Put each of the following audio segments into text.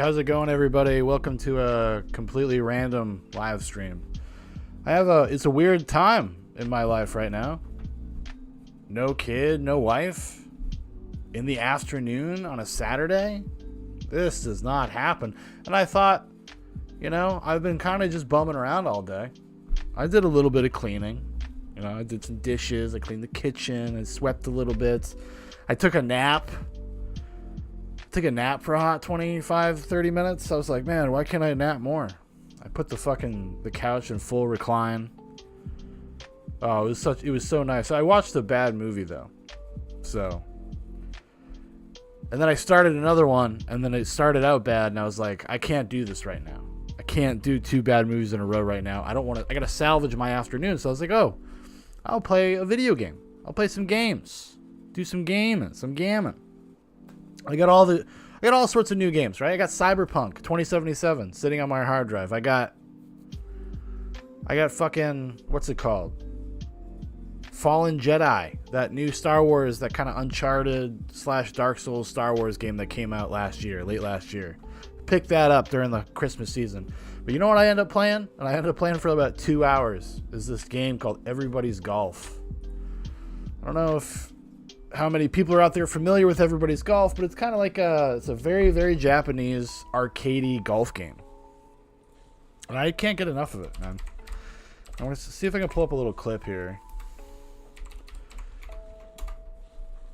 How's it going, everybody? Welcome to a completely random live stream. It's a weird time in my life right now. No kid, no wife. In the afternoon on a Saturday? This does not happen. And I thought, I've been kind of just bumming around all day. I did a little bit of cleaning. I did some dishes. I cleaned the kitchen. I swept a little bit. I took a nap. For a hot 25, 30 minutes. I was like, man, why can't I nap more? I put the couch in full recline. Oh, it was so nice. I watched a bad movie though. And then I started another one, and then it started out bad, and I was like, I can't do this right now. I can't do two bad movies in a row right now. I gotta salvage my afternoon. So I was like, I'll play a video game. I'll play some games. Do some gaming, some gammon. I got all sorts of new games, right? I got Cyberpunk 2077 sitting on my hard drive. I got fucking, what's it called? Fallen Jedi, that new Star Wars, that kind of Uncharted / Dark Souls Star Wars game that came out late last year. Picked that up during the Christmas season. But you know what I ended up playing? And I ended up playing for about 2 hours. Is this game called Everybody's Golf. I don't know how many people are out there familiar with Everybody's Golf, but it's kind of like it's a very, very Japanese arcadey golf game. And I can't get enough of it, man. I want to see if I can pull up a little clip here.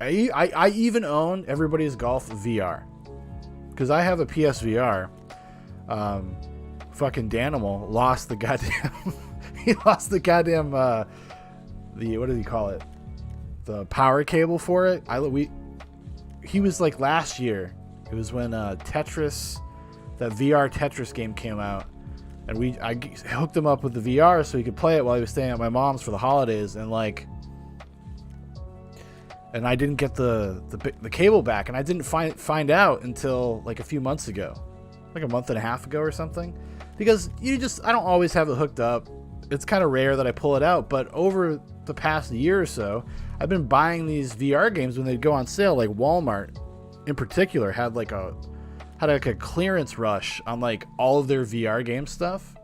I even own Everybody's Golf VR because I have a PSVR. Fucking Danimal lost the goddamn what did he call it? The power cable for it. He was like last year. It was when Tetris, that VR Tetris game came out, and I hooked him up with the VR so he could play it while he was staying at my mom's for the holidays, and I didn't get the cable back, and I didn't find out until like a few months ago, like a month and a half ago or something, because I don't always have it hooked up. It's kind of rare that I pull it out, but over the past year or so, I've been buying these VR games when they go on sale. Like Walmart, in particular, had like a clearance rush on like all of their VR game stuff.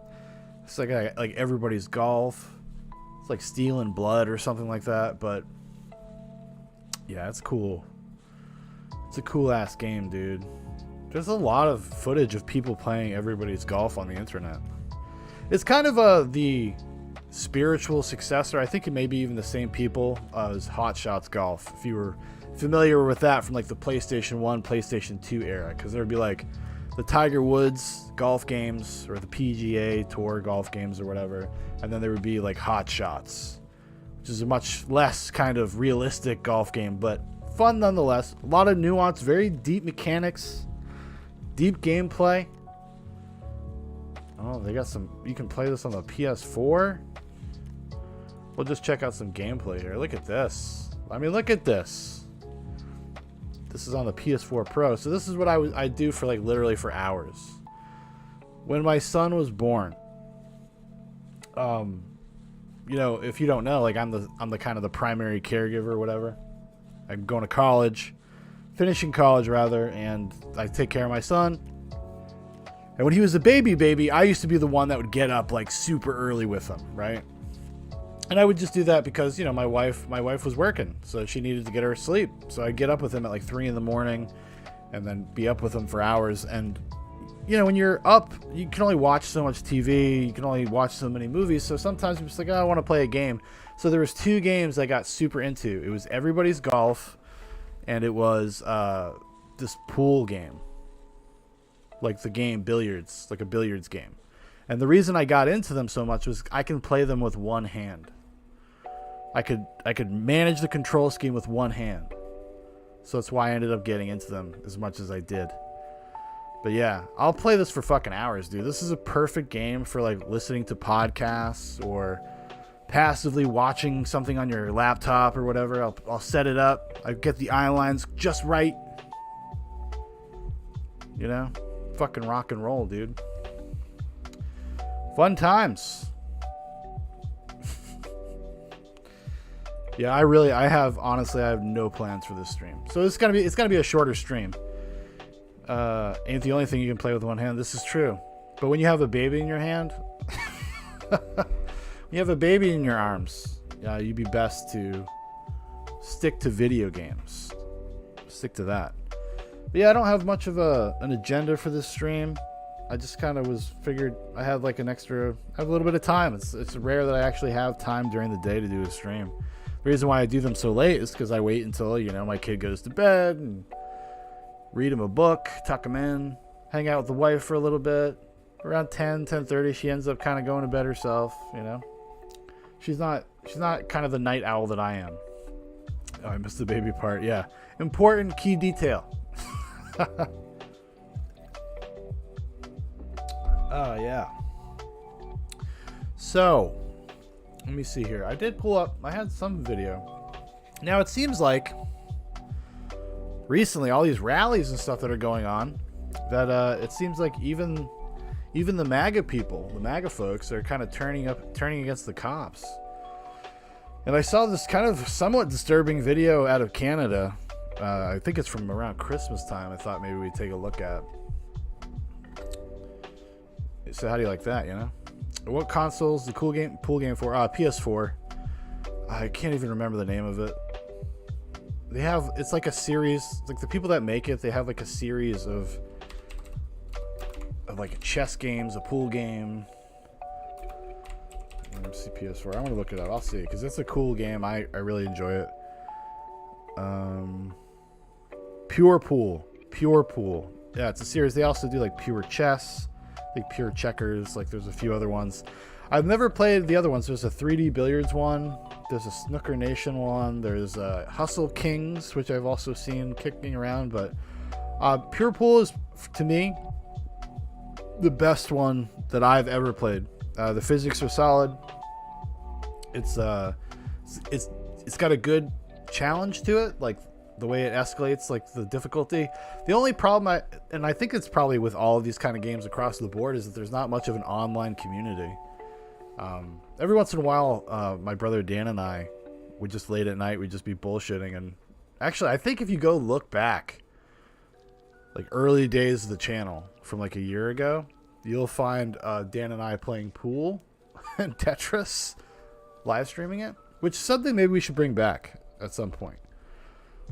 It's like Everybody's Golf. It's like Steel and Blood or something like that. But yeah, it's cool. It's a cool ass game, dude. There's a lot of footage of people playing Everybody's Golf on the internet. It's kind of the spiritual successor. I think it may be even the same people as Hot Shots Golf, if you were familiar with that from like the PlayStation 1, PlayStation 2 era, because there would be like the Tiger Woods golf games or the PGA Tour golf games or whatever, and then there would be like Hot Shots, which is a much less kind of realistic golf game, but fun nonetheless. A lot of nuance, very deep mechanics, deep gameplay. Oh, they got some. You can play this on the PS4. We'll just check out some gameplay here. Look at this. I mean, look at this. This is on the PS4 Pro. So this is what I do for like literally for hours. When my son was born, if you don't know, like I'm the kind of the primary caregiver or whatever. I'm going to college, finishing college rather, and I take care of my son. And when he was a baby, I used to be the one that would get up like super early with him, right? And I would just do that because, my wife was working, so she needed to get her sleep. So I'd get up with him at like 3 a.m. and then be up with him for hours. And, when you're up, you can only watch so much TV. You can only watch so many movies. So sometimes I'm just like, I want to play a game. So there was 2 games I got super into. It was Everybody's Golf, and it was this pool game. Like the game Billiards, like a billiards game. And the reason I got into them so much was I can play them with one hand. I could manage the control scheme with one hand. So that's why I ended up getting into them as much as I did. But yeah, I'll play this for fucking hours, dude. This is a perfect game for like listening to podcasts or passively watching something on your laptop or whatever. I'll set it up. I get the eye lines just right. Fucking rock and roll, dude. Fun times. Yeah, I have no plans for this stream. So it's gonna be a shorter stream. Ain't the only thing you can play with one hand. This is true. But when you have a baby in your hand, when you have a baby in your arms, you'd be best to stick to video games. Stick to that. But yeah, I don't have much of an agenda for this stream. I just kind of figured I had like I have a little bit of time. It's rare that I actually have time during the day to do a stream. The reason why I do them so late is because I wait until, my kid goes to bed and read him a book, tuck him in, hang out with the wife for a little bit. Around 10:30, she ends up kind of going to bed herself, She's not kind of the night owl that I am. Oh, I missed the baby part. Yeah. Important key detail. Oh, yeah. So, let me see here. I had some video. Now, it seems like recently all these rallies and stuff that are going on, that it seems like even the MAGA people, the MAGA folks, are kind of turning against the cops. And I saw this kind of somewhat disturbing video out of Canada. I think it's from around Christmas time. I thought maybe we'd take a look at. So how do you like that, What consoles the pool game for? PS4. I can't even remember the name of it. It's like a series, like the people that make it, they have like a series of like chess games, a pool game. Let me see PS4. I want to look it up. I'll see, because it's a cool game. I really enjoy it. Pure Pool. Yeah, it's a series. They also do like Pure Chess, like Pure Checkers. Like there's a few other ones. I've never played the other ones. There's a 3D Billiards one. There's a Snooker Nation one. There's Hustle Kings, which I've also seen kicking around. But Pure Pool is, to me, the best one that I've ever played. The physics are solid. It's got a good challenge to it, like the way it escalates, like the difficulty. The only problem, and I think it's probably with all of these kind of games across the board, is that there's not much of an online community. Every once in a while, my brother Dan and I would just late at night, we'd just be bullshitting. And actually, I think if you go look back, like early days of the channel from like a year ago, you'll find Dan and I playing pool and Tetris, live streaming it, which is something maybe we should bring back at some point.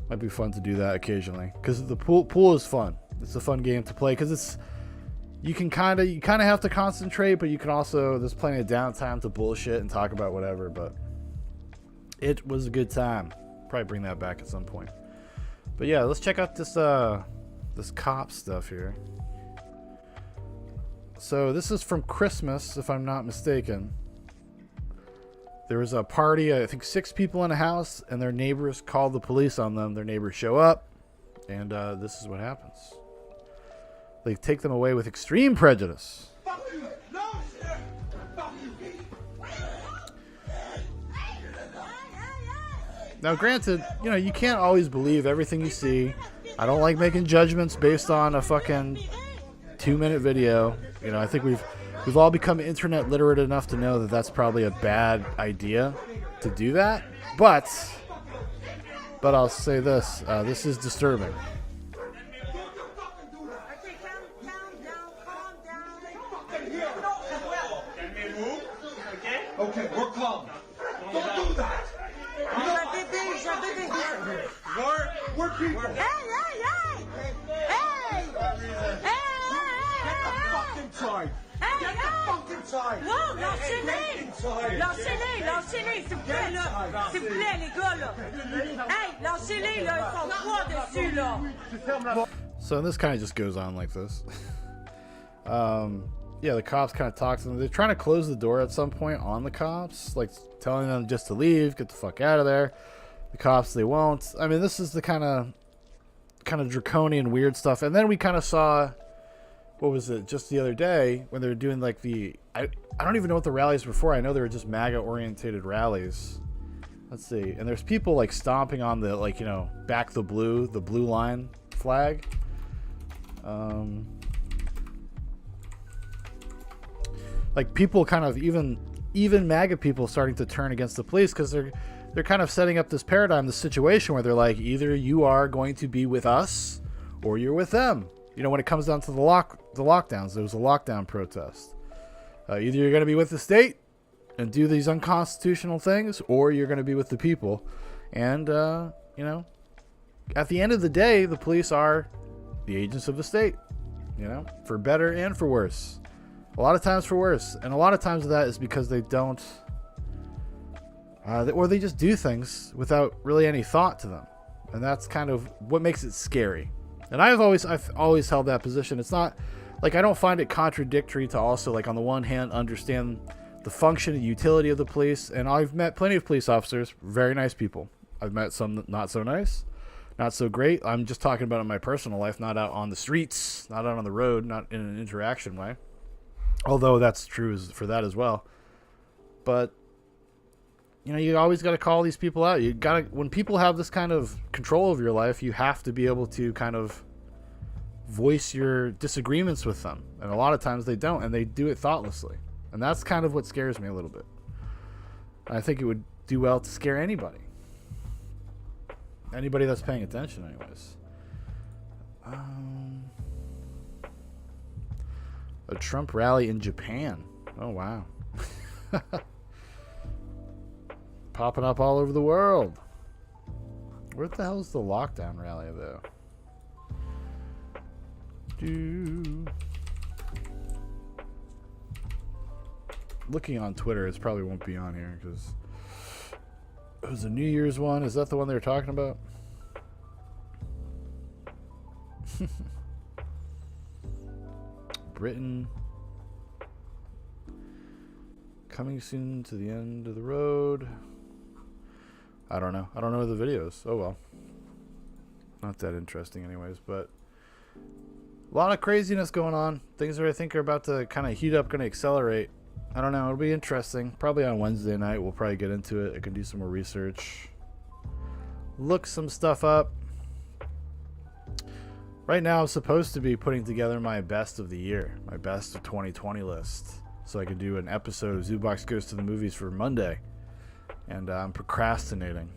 Might be fun to do that occasionally, because the pool is fun. It's a fun game to play because you kind of have to concentrate, but you can also, there's plenty of downtime to bullshit and talk about whatever. But it was a good time. Probably bring that back at some point. But yeah, let's check out this cop stuff here. So this is from Christmas, if I'm not mistaken. There was a party, I think 6 people in a house, and their neighbors called the police on them. Their neighbors show up, and this is what happens. They take them away with extreme prejudice. Now, granted, you can't always believe everything you see. I don't like making judgments based on a fucking 2-minute video. I think we've all become internet literate enough to know that that's probably a bad idea to do that. But I'll say this: this is disturbing. Okay, we're calm. Don't do that. We're people. Hey! Inside. Get the fuck inside. Wow, lâchez-les, s'il vous plaît, là. S'il vous plaît, les gars, là. Hey, lâchez-les, là, ils sont 3 dessus, là. So this kind of just goes on like this. Yeah, the cops kind of talk to them. They're trying to close the door at some point on the cops, like telling them just to leave, get the fuck out of there. The cops, they won't. I mean, this is the kind of draconian weird stuff. And then we kind of saw, what was it, just the other day when they were doing like I don't even know what the rallies were for. I know they were just MAGA orientated rallies. Let's see. And there's people like stomping on the, like, back the blue line flag. Like people kind of, even MAGA people starting to turn against the police, because they're kind of setting up this paradigm, this situation where they're like, either you are going to be with us or you're with them. You know, when it comes down to the lockdowns, there was a lockdown protest. Either you're going to be with the state and do these unconstitutional things, or you're going to be with the people. And, you know, at the end of the day, the police are the agents of the state, you know, for better and for worse. A lot of times for worse. And a lot of times that is because they don't, or they just do things without really any thought to them. And that's kind of what makes it scary. And I've always held that position. It's not like, I don't find it contradictory to also, like, on the one hand, understand the function and utility of the police. And I've met plenty of police officers, very nice people. I've met some not so nice, not so great. I'm just talking about in my personal life, not out on the streets, not out on the road, not in an interaction way. Although that's true for that as well. But, you know, you always got to call these people out. You got to, when people have this kind of control of your life, you have to be able to kind of voice your disagreements with them. And a lot of times they don't, and they do it thoughtlessly. And that's kind of what scares me a little bit. I think it would do well to scare anybody. Anybody that's paying attention, anyways. A Trump rally in Japan. Oh, wow. Popping up all over the world. Where the hell is the lockdown rally, though? Looking on Twitter, it probably won't be on here because it was a New Year's one. Is that the one they were talking about? Britain coming soon to the end of the road. I don't know. I don't know the videos. Oh well. Not that interesting anyways, but a lot of craziness going on. Things that I think are about to kind of heat up, going to accelerate. I don't know. It'll be interesting. Probably on Wednesday night, we'll probably get into it. I can do some more research. Look some stuff up. Right now, I'm supposed to be putting together my best of the year. My best of 2020 list. So I can do an episode of Zoobox Goes to the Movies for Monday. And I'm procrastinating.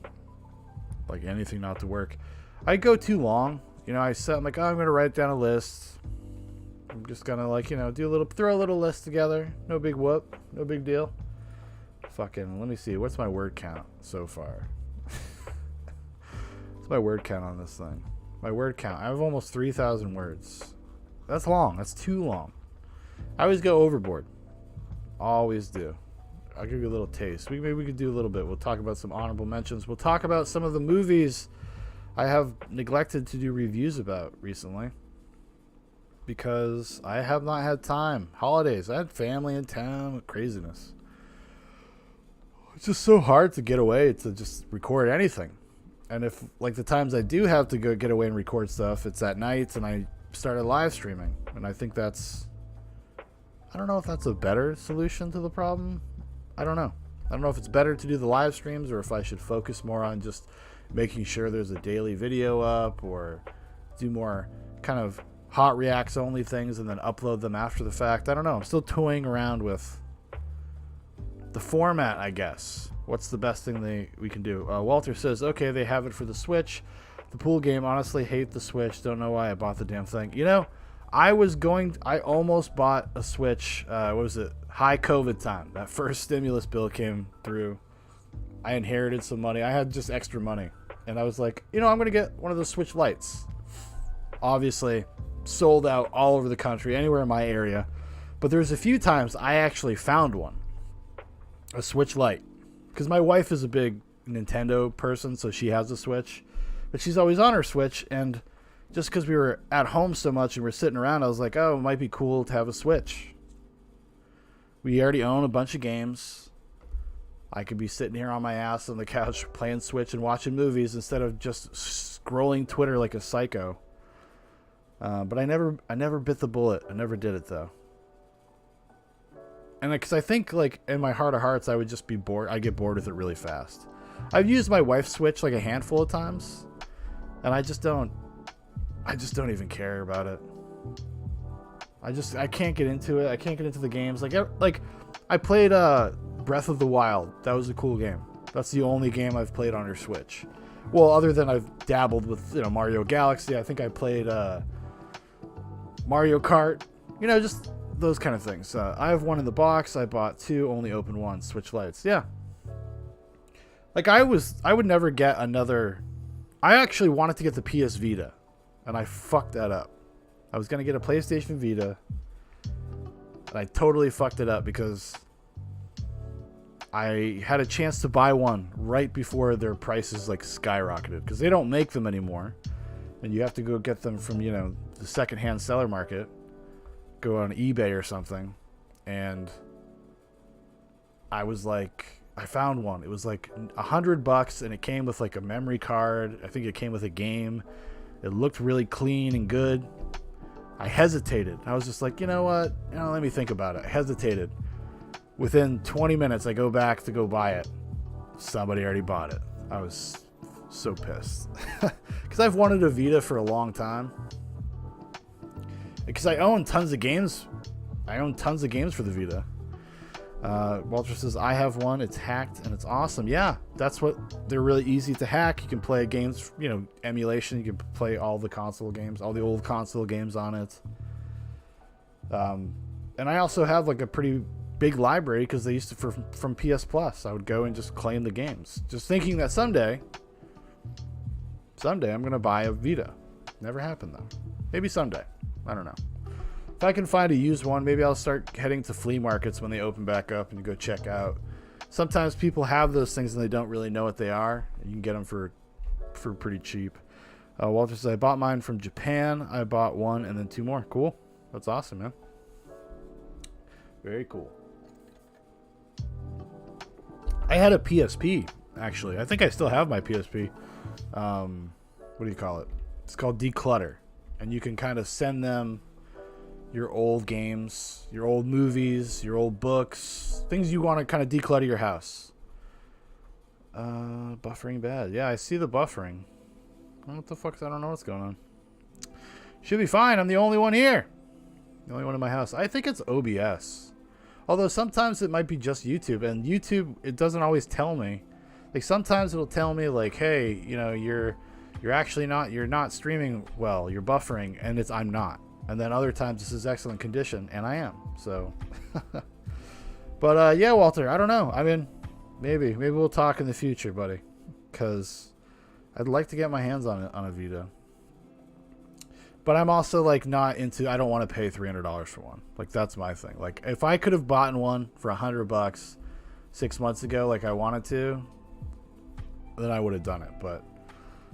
Like anything not to work. I go too long. You know, I'm like, oh, I'm going to write down a list. I'm just going to, like, you know, throw a little list together. No big whoop. No big deal. Fucking, let me see. What's my word count so far? What's my word count on this thing? My word count. I have almost 3,000 words. That's long. That's too long. I always go overboard. Always do. I'll give you a little taste. Maybe we could do a little bit. We'll talk about some honorable mentions. We'll talk about some of the movies I have neglected to do reviews about recently because I have not had time. Holidays. I had family in town. Craziness. It's just so hard to get away to just record anything. And if, like, the times I do have to go get away and record stuff, it's at night and I started live streaming. And I think that's, I don't know if that's a better solution to the problem. I don't know. I don't know if it's better to do the live streams or if I should focus more on just making sure there's a daily video up or do more kind of hot reacts only things and then upload them after the fact. I don't know. I'm still toying around with the format, I guess. What's the best thing we can do? Walter says, okay, they have it for the Switch. The pool game, honestly, hate the Switch. Don't know why I bought the damn thing. You know, I almost bought a Switch. What was it? High COVID time. That first stimulus bill came through. I inherited some money. I had just extra money. And I was like, you know, I'm going to get one of those Switch Lites. Obviously, sold out all over the country, anywhere in my area. But there's a few times I actually found one. A Switch Lite. Because my wife is a big Nintendo person, so she has a Switch. But she's always on her Switch, and just because we were at home so much and we're sitting around, I was like, oh, it might be cool to have a Switch. We already own a bunch of games. I could be sitting here on my ass on the couch playing Switch and watching movies instead of just scrolling Twitter like a psycho. But I never bit the bullet. I never did it, though. And because I think, like, in my heart of hearts, I would just be bored. I get bored with it really fast. I've used my wife's Switch like a handful of times, and I just don't even care about it. I can't get into it. I can't get into the games. Like I played Breath of the Wild. That was a cool game. That's the only game I've played on her Switch. Well, other than I've dabbled with, you know, Mario Galaxy. I think I played Mario Kart, you know, just those kind of things. I have one in the box. I bought 2, only opened 1. Switch lights. Yeah. Like I would never get another. I actually wanted to get the PS Vita, and I fucked that up. I was gonna get a PlayStation Vita, and I totally fucked it up because I had a chance to buy one right before their prices like skyrocketed, because they don't make them anymore, and you have to go get them from, you know, the secondhand seller market, go on eBay or something. And I was like, I found one. It was like $100, and it came with like a memory card. I think it came with a game. It looked really clean and good. I hesitated. I was just like, you know what? You know, let me think about it. I hesitated. Within 20 minutes, I go back to go buy it. Somebody already bought it. I was so pissed. Because I've wanted a Vita for a long time. Because I own tons of games. I own tons of games for the Vita. Walter says, I have one. It's hacked and it's awesome. Yeah, that's what they're really easy to hack. You can play games, you know, emulation. You can play all the console games, all the old console games on it. And I also have like a pretty big library because they used to from PS Plus. I would go and just claim the games, just thinking that someday I'm gonna buy a Vita. Never happened though. Maybe someday. I don't know. If I can find a used one, maybe I'll start heading to flea markets when they open back up and go check out. Sometimes people have those things and they don't really know what they are. You can get them for pretty cheap. Walter says, I bought mine from Japan. I bought 1 and then 2 more. Cool. That's awesome, man. Very cool. I had a PSP, actually. I think I still have my PSP. What do you call it? It's called Declutter. And you can kind of send them your old games, your old movies, your old books, things you want to kind of declutter your house. Buffering bad. Yeah, I see the buffering. What the fuck? I don't know what's going on. Should be fine. I'm the only one here. The only one in my house. I think it's OBS. Although sometimes it might be just YouTube. And YouTube, it doesn't always tell me. Like sometimes it'll tell me like, hey, you know, you're actually not, you're not streaming well. You're buffering, and I'm not. And then other times this is excellent condition, and I am. So, but yeah, Walter, I don't know. I mean, maybe we'll talk in the future, buddy, because I'd like to get my hands on a Vita. But I'm also like not into. I don't want to pay $300 for one. Like that's my thing. Like if I could have bought one for $100 6 months ago, like I wanted to, then I would have done it. But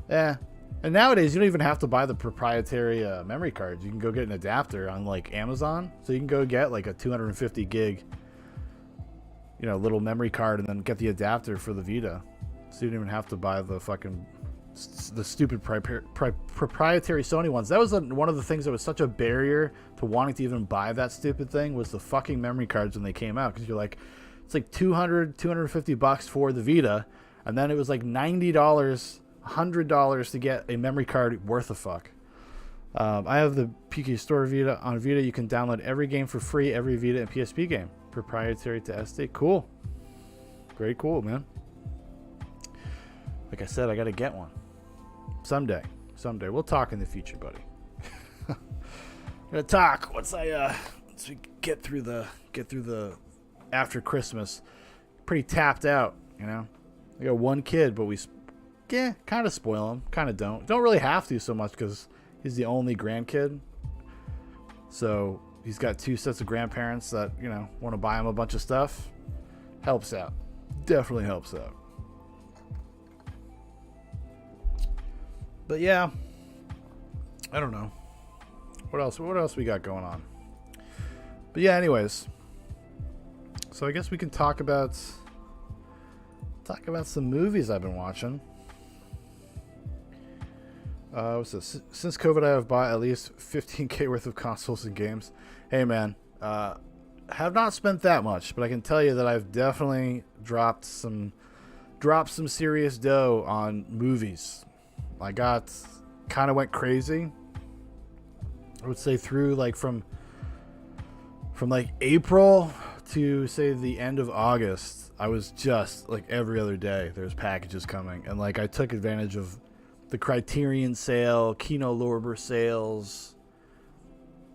yeah. And nowadays, you don't even have to buy the proprietary memory cards. You can go get an adapter on like Amazon. So you can go get like a 250 gig, you know, little memory card, and then get the adapter for the Vita. So you don't even have to buy the fucking the stupid proprietary Sony ones. That was one of the things that was such a barrier to wanting to even buy that stupid thing, was the fucking memory cards when they came out. Because you're like, it's like $250 for the Vita, and then it was like $90. $100 to get a memory card worth a fuck. I have the PK Store Vita. On Vita, you can download every game for free, every Vita and PSP game, proprietary to SD. Cool, very cool, man. Like I said, I gotta get one someday. We'll talk in the future, buddy. Gonna talk once we get through the after Christmas. Pretty tapped out, you know. I got one kid, but we. Yeah, kind of spoil him, kind of don't. Don't really have to so much because he's the only grandkid. So he's got 2 sets of grandparents that, you know, want to buy him a bunch of stuff. Helps out. Definitely helps out. But yeah, I don't know. What else we got going on? But yeah, anyways. So I guess we can talk about some movies I've been watching. Since COVID, I have bought at least $15,000 worth of consoles and games. Hey man, have not spent that much, but I can tell you that I've definitely dropped some serious dough on movies. I kind of went crazy. I would say through like from like April to say the end of August, I was just like every other day there's packages coming, and like I took advantage of the Criterion sale, Kino Lorber sales,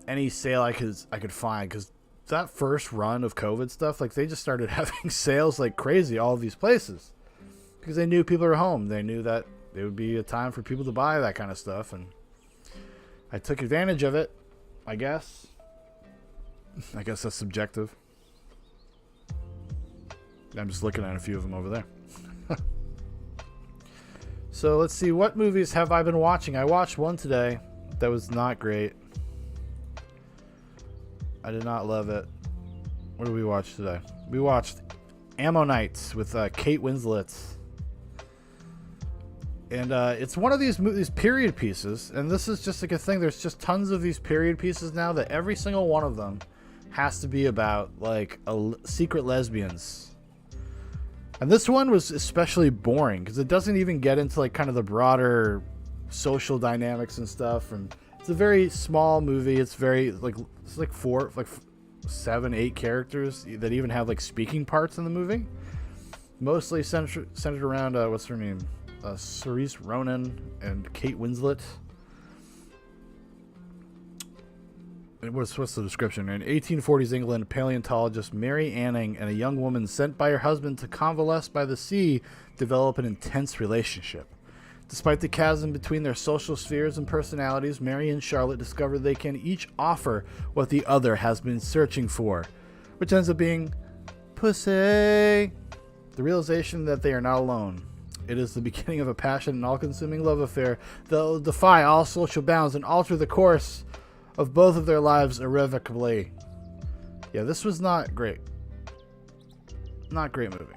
any sale I could find, because that first run of COVID stuff, like they just started having sales like crazy all of these places because they knew people were home. They knew that it would be a time for people to buy that kind of stuff, and I took advantage of it, I guess. I guess that's subjective. I'm just looking at a few of them over there. So let's see, what movies have I been watching? I watched one today that was not great. I did not love it. What did we watch today? We watched Ammonites with Kate Winslet. And it's one of these period pieces, and this is just like a thing. There's just tons of these period pieces now that every single one of them has to be about like secret lesbians. And this one was especially boring because it doesn't even get into like kind of the broader social dynamics and stuff. And it's a very small movie. It's very like 7, 8 characters that even have like speaking parts in the movie. Mostly centered around what's her name, Saoirse Ronan and Kate Winslet. What's the description? In 1840s England, paleontologist Mary Anning and a young woman sent by her husband to convalesce by the sea develop an intense relationship. Despite the chasm between their social spheres and personalities, Mary and Charlotte discover they can each offer what the other has been searching for, which ends up being pussy. The realization that they are not alone. It is the beginning of a passionate and all-consuming love affair that will defy all social bounds and alter the course of both of their lives irrevocably. Yeah, this was not great. Not great movie.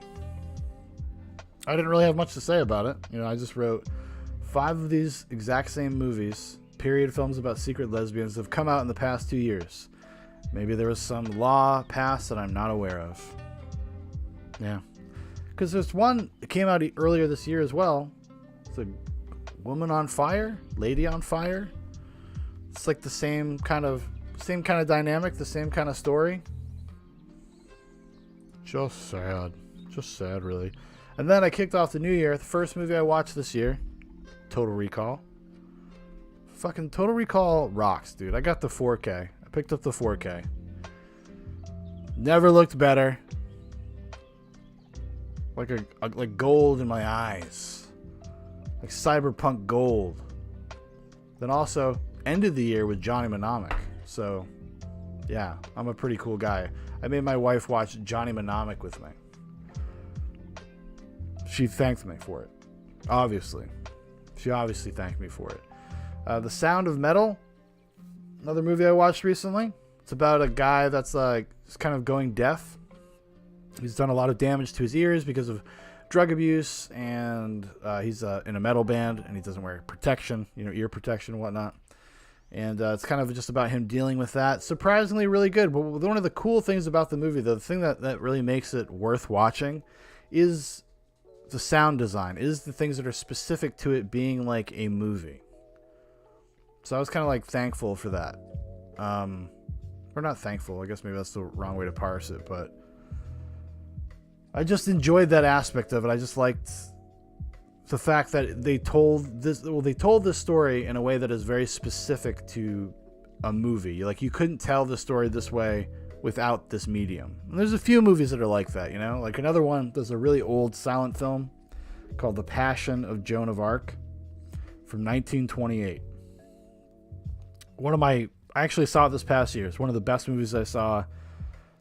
I didn't really have much to say about it. You know, I just wrote 5 of these exact same movies, period films about secret lesbians, have come out in the past 2 years. Maybe there was some law passed that I'm not aware of. Yeah. Because there's one that came out earlier this year as well. It's a Woman on Fire? Lady on Fire? It's like the same kind of dynamic, the same kind of story. Just sad. Just sad, really. And then I kicked off the new year. The first movie I watched this year, Total Recall. Fucking Total Recall rocks, dude. I got the 4K. I picked up the 4K. Never looked better. Like gold in my eyes. Like cyberpunk gold. Then also ended the year with Johnny Mnemonic. So, yeah, I'm a pretty cool guy. I made my wife watch Johnny Mnemonic with me. She thanked me for it. Obviously. She obviously thanked me for it. The Sound of Metal. Another movie I watched recently. It's about a guy that's like just kind of going deaf. He's done a lot of damage to his ears because of drug abuse, and he's in a metal band, and he doesn't wear protection, ear protection and whatnot. And it's kind of just about him dealing with that. Surprisingly really good. But one of the cool things about the movie, the thing that really makes it worth watching, is the sound design, is the things that are specific to it being like a movie. So I was kind of like thankful for that. Or not thankful, I guess maybe that's the wrong way to parse it, but I just enjoyed that aspect of it. I just liked the fact that they told this story in a way that is very specific to a movie. Like, you couldn't tell the story this way without this medium. And there's a few movies that are like that, Like another one, there's a really old silent film called The Passion of Joan of Arc from 1928. I actually saw it this past year. It's one of the best movies I saw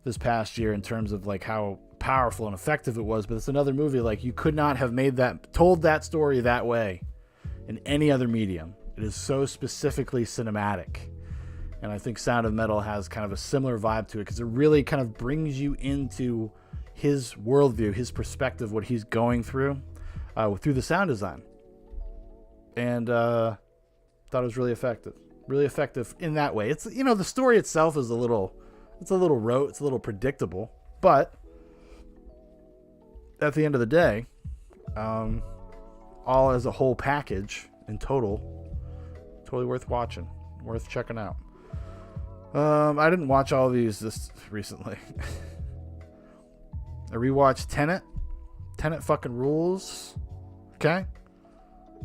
this past year in terms of like how powerful and effective it was. But it's another movie, like, you could not have told that story that way in any other medium. It is so specifically cinematic. And I think Sound of Metal has kind of a similar vibe to it, because it really kind of brings you into his worldview, his perspective, what he's going through the sound design. And thought it was really effective. Really effective in that way. It's, the story itself is a little rote, it's a little predictable, but at the end of the day, all as a whole package in total, totally worth watching, worth checking out. I didn't watch all of these this recently. I rewatched Tenet. Tenet fucking rules. Okay?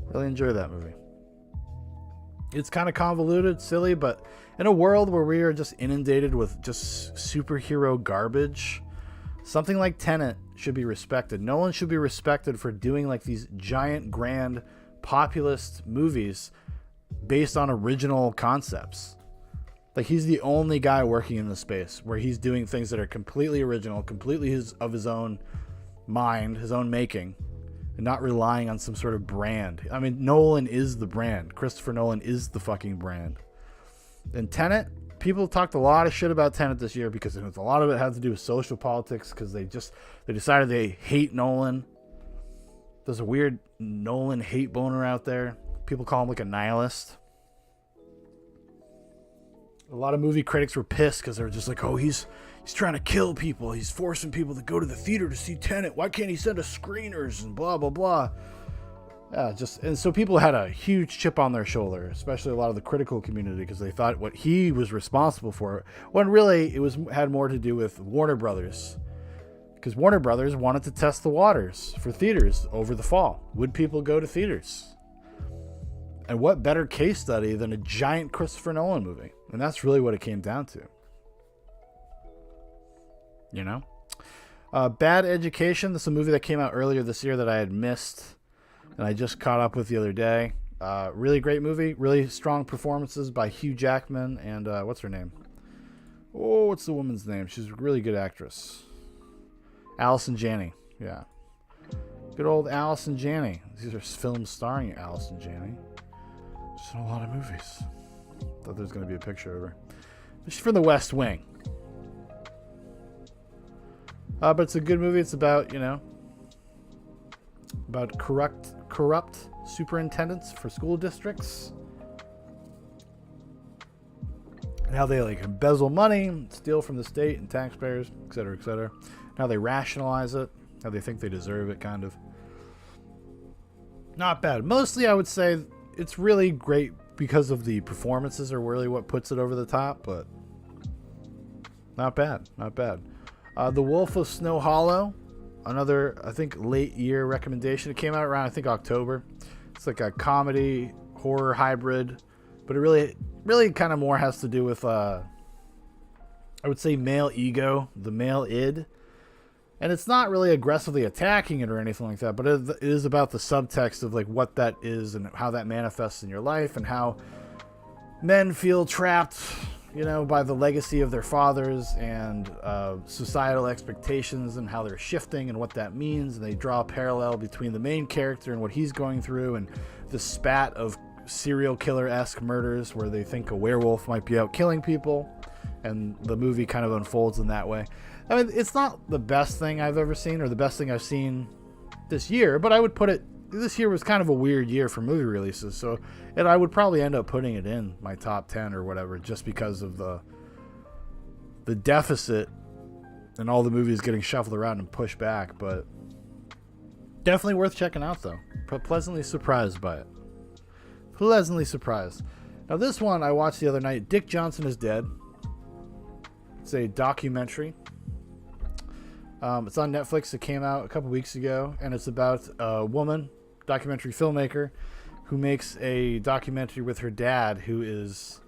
Really enjoy that movie. It's kind of convoluted, silly, but in a world where we are just inundated with just superhero garbage, something like Tenet should be respected. Nolan should be respected for doing like these giant, grand, populist movies based on original concepts. Like, he's the only guy working in the space where he's doing things that are completely original, completely of his own mind, his own making, and not relying on some sort of brand. I mean, Nolan is the brand. Christopher Nolan is the fucking brand. And Tenet, people talked a lot of shit about Tenet this year because a lot of it had to do with social politics, because they decided they hate Nolan. There's a weird Nolan hate boner out there. People call him like a nihilist. A lot of movie critics were pissed because they were just like, oh, he's trying to kill people. He's forcing people to go to the theater to see Tenet. Why can't he send us screeners and blah, blah, blah. Yeah, and so people had a huge chip on their shoulder, especially a lot of the critical community, because they thought what he was responsible for, when really it had more to do with Warner Brothers. Because Warner Brothers wanted to test the waters for theaters over the fall. Would people go to theaters? And what better case study than a giant Christopher Nolan movie? And that's really what it came down to. You know? Bad Education. This is a movie that came out earlier this year that I had missed, and I just caught up with the other day. Really great movie. Really strong performances by Hugh Jackman and what's her name? Oh, what's the woman's name? She's a really good actress. Allison Janney. Yeah. Good old Allison Janney. These are films starring Allison Janney. She's in a lot of movies. Thought there was going to be a picture of her. But she's from The West Wing. But it's a good movie. It's about, about corrupt superintendents for school districts. And how they like embezzle money, steal from the state and taxpayers, et cetera, et cetera. And how they rationalize it. How they think they deserve it, kind of. Not bad. Mostly, I would say it's really great because of the performances are really what puts it over the top, but not bad. Not bad. The Wolf of Snow Hollow, another, I think, late year recommendation. It came out around, I think, October. It's like a comedy, horror hybrid, but it really kind of more has to do with, I would say, male ego, the male id. And it's not really aggressively attacking it or anything like that, but it is about the subtext of like what that is and how that manifests in your life, and how men feel trapped, by the legacy of their fathers and societal expectations, and how they're shifting and what that means. And they draw a parallel between the main character and what he's going through, and the spat of serial killer-esque murders where they think a werewolf might be out killing people, and the movie kind of unfolds in that way. I mean, it's not the best thing I've ever seen, or the best thing I've seen this year, but I would put it, this year was kind of a weird year for movie releases, so I would probably end up putting it in my top 10 or whatever, just because of the deficit and all the movies getting shuffled around and pushed back. But definitely worth checking out, though. Pleasantly surprised by it. Pleasantly surprised. Now, this one I watched the other night, Dick Johnson is Dead. It's a documentary. It's on Netflix. It came out a couple weeks ago, and it's about a woman, documentary filmmaker, who makes a documentary with her dad, who is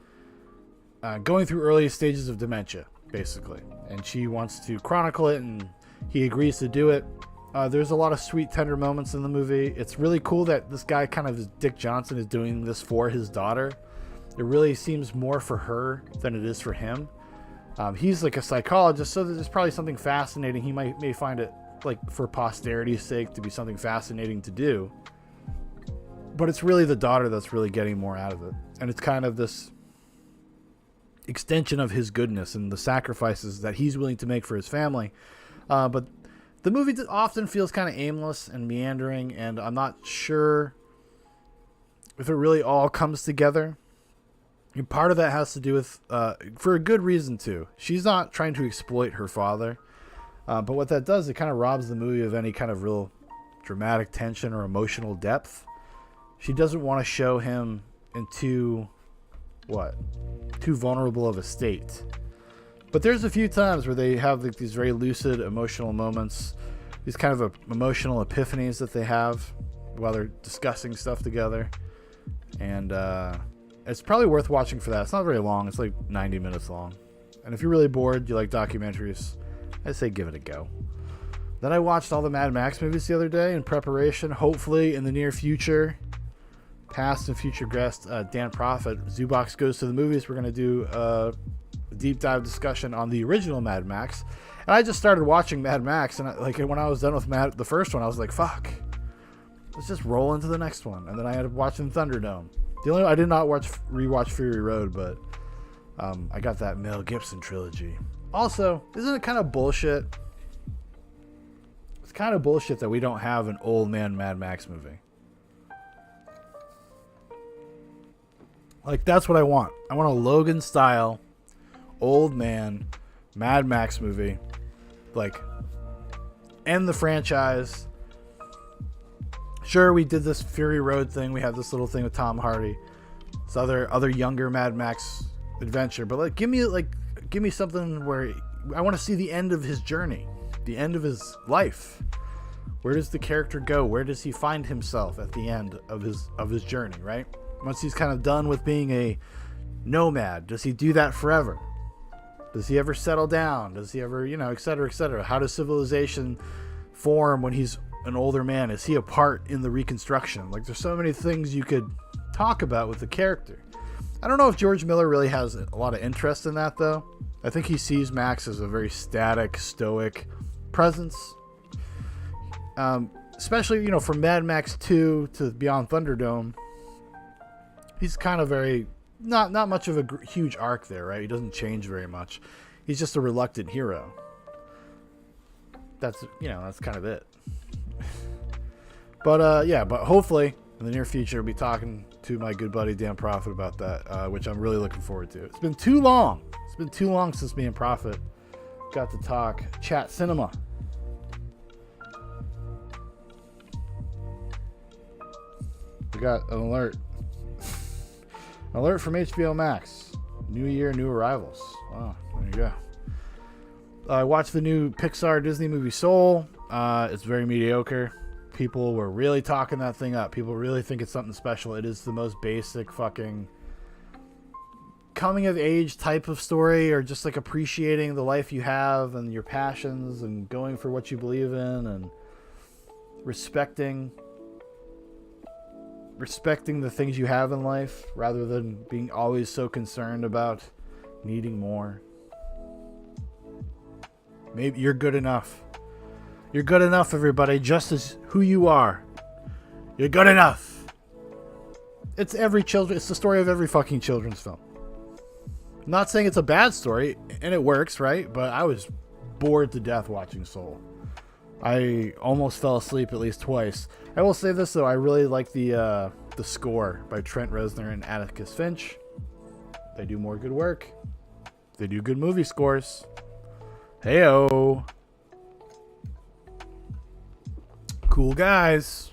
going through early stages of dementia, basically. And she wants to chronicle it, and he agrees to do it. There's a lot of sweet, tender moments in the movie. It's really cool that this guy, Dick Johnson, is doing this for his daughter. It really seems more for her than it is for him. He's like a psychologist, so there's probably something fascinating. He may find it, like, for posterity's sake, to be something fascinating to do. But it's really the daughter that's really getting more out of it. And it's kind of this extension of his goodness and the sacrifices that he's willing to make for his family. But the movie often feels kind of aimless and meandering, and I'm not sure if it really all comes together. And part of that has to do with, for a good reason too. She's not trying to exploit her father. But what that does, it kind of robs the movie of any kind of real dramatic tension or emotional depth. She doesn't want to show him in too vulnerable of a state. But there's a few times where they have like these very lucid emotional moments, these kind of emotional epiphanies that they have while they're discussing stuff together. And It's probably worth watching for that. It's not very long. It's like 90 minutes long. And if you're really bored, you like documentaries, I say give it a go. Then I watched all the Mad Max movies the other day in preparation. Hopefully in the near future, past and future guest Dan Prophet, Zoobox Goes to the Movies, we're going to do a deep dive discussion on the original Mad Max. And I just started watching Mad Max, and when I was done with the first one, I was like, fuck, let's just roll into the next one. And then I ended up watching Thunderdome. I did not rewatch Fury Road, but I got that Mel Gibson trilogy. Also, isn't it kind of bullshit? It's kind of bullshit that we don't have an old man Mad Max movie. Like, that's what I want. I want a Logan-style, old man Mad Max movie. Like, end the franchise. Sure, we did this Fury Road thing. We had this little thing with Tom Hardy. This other younger Mad Max adventure. But give me something where I want to see the end of his journey, the end of his life. Where does the character go? Where does he find himself at the end of his journey, right? Once he's kind of done with being a nomad, does he do that forever? Does he ever settle down? Does he ever, et cetera, et cetera? How does civilization form when he's an older man? Is he a part in the reconstruction? Like, there's so many things you could talk about with the character. I don't know if George Miller really has a lot of interest in that, though. I think he sees Max as a very static, stoic presence. Especially, from Mad Max 2 to Beyond Thunderdome. He's kind of very, not much of a huge arc there, right? He doesn't change very much. He's just a reluctant hero. That's kind of it. But hopefully in the near future, we'll be talking to my good buddy Dan Prophet about that, which I'm really looking forward to. It's been too long. It's been too long since me and Prophet got to talk chat cinema. We got an alert. Alert from HBO Max. New year, new arrivals. Wow, there you go. I watched the new Pixar Disney movie Soul. It's very mediocre. People were really talking that thing up. People really think it's something special. It is the most basic fucking coming of age type of story, or just like appreciating the life you have and your passions and going for what you believe in and respecting the things you have in life rather than being always so concerned about needing more. Maybe you're good enough. You're good enough, everybody, just as who you are. You're good enough. It's the story of every fucking children's film. I'm not saying it's a bad story, and it works, right? But I was bored to death watching Soul. I almost fell asleep at least twice. I will say this, though. I really like the score by Trent Reznor and Atticus Finch. They do more good work. They do good movie scores. Heyo. Cool guys.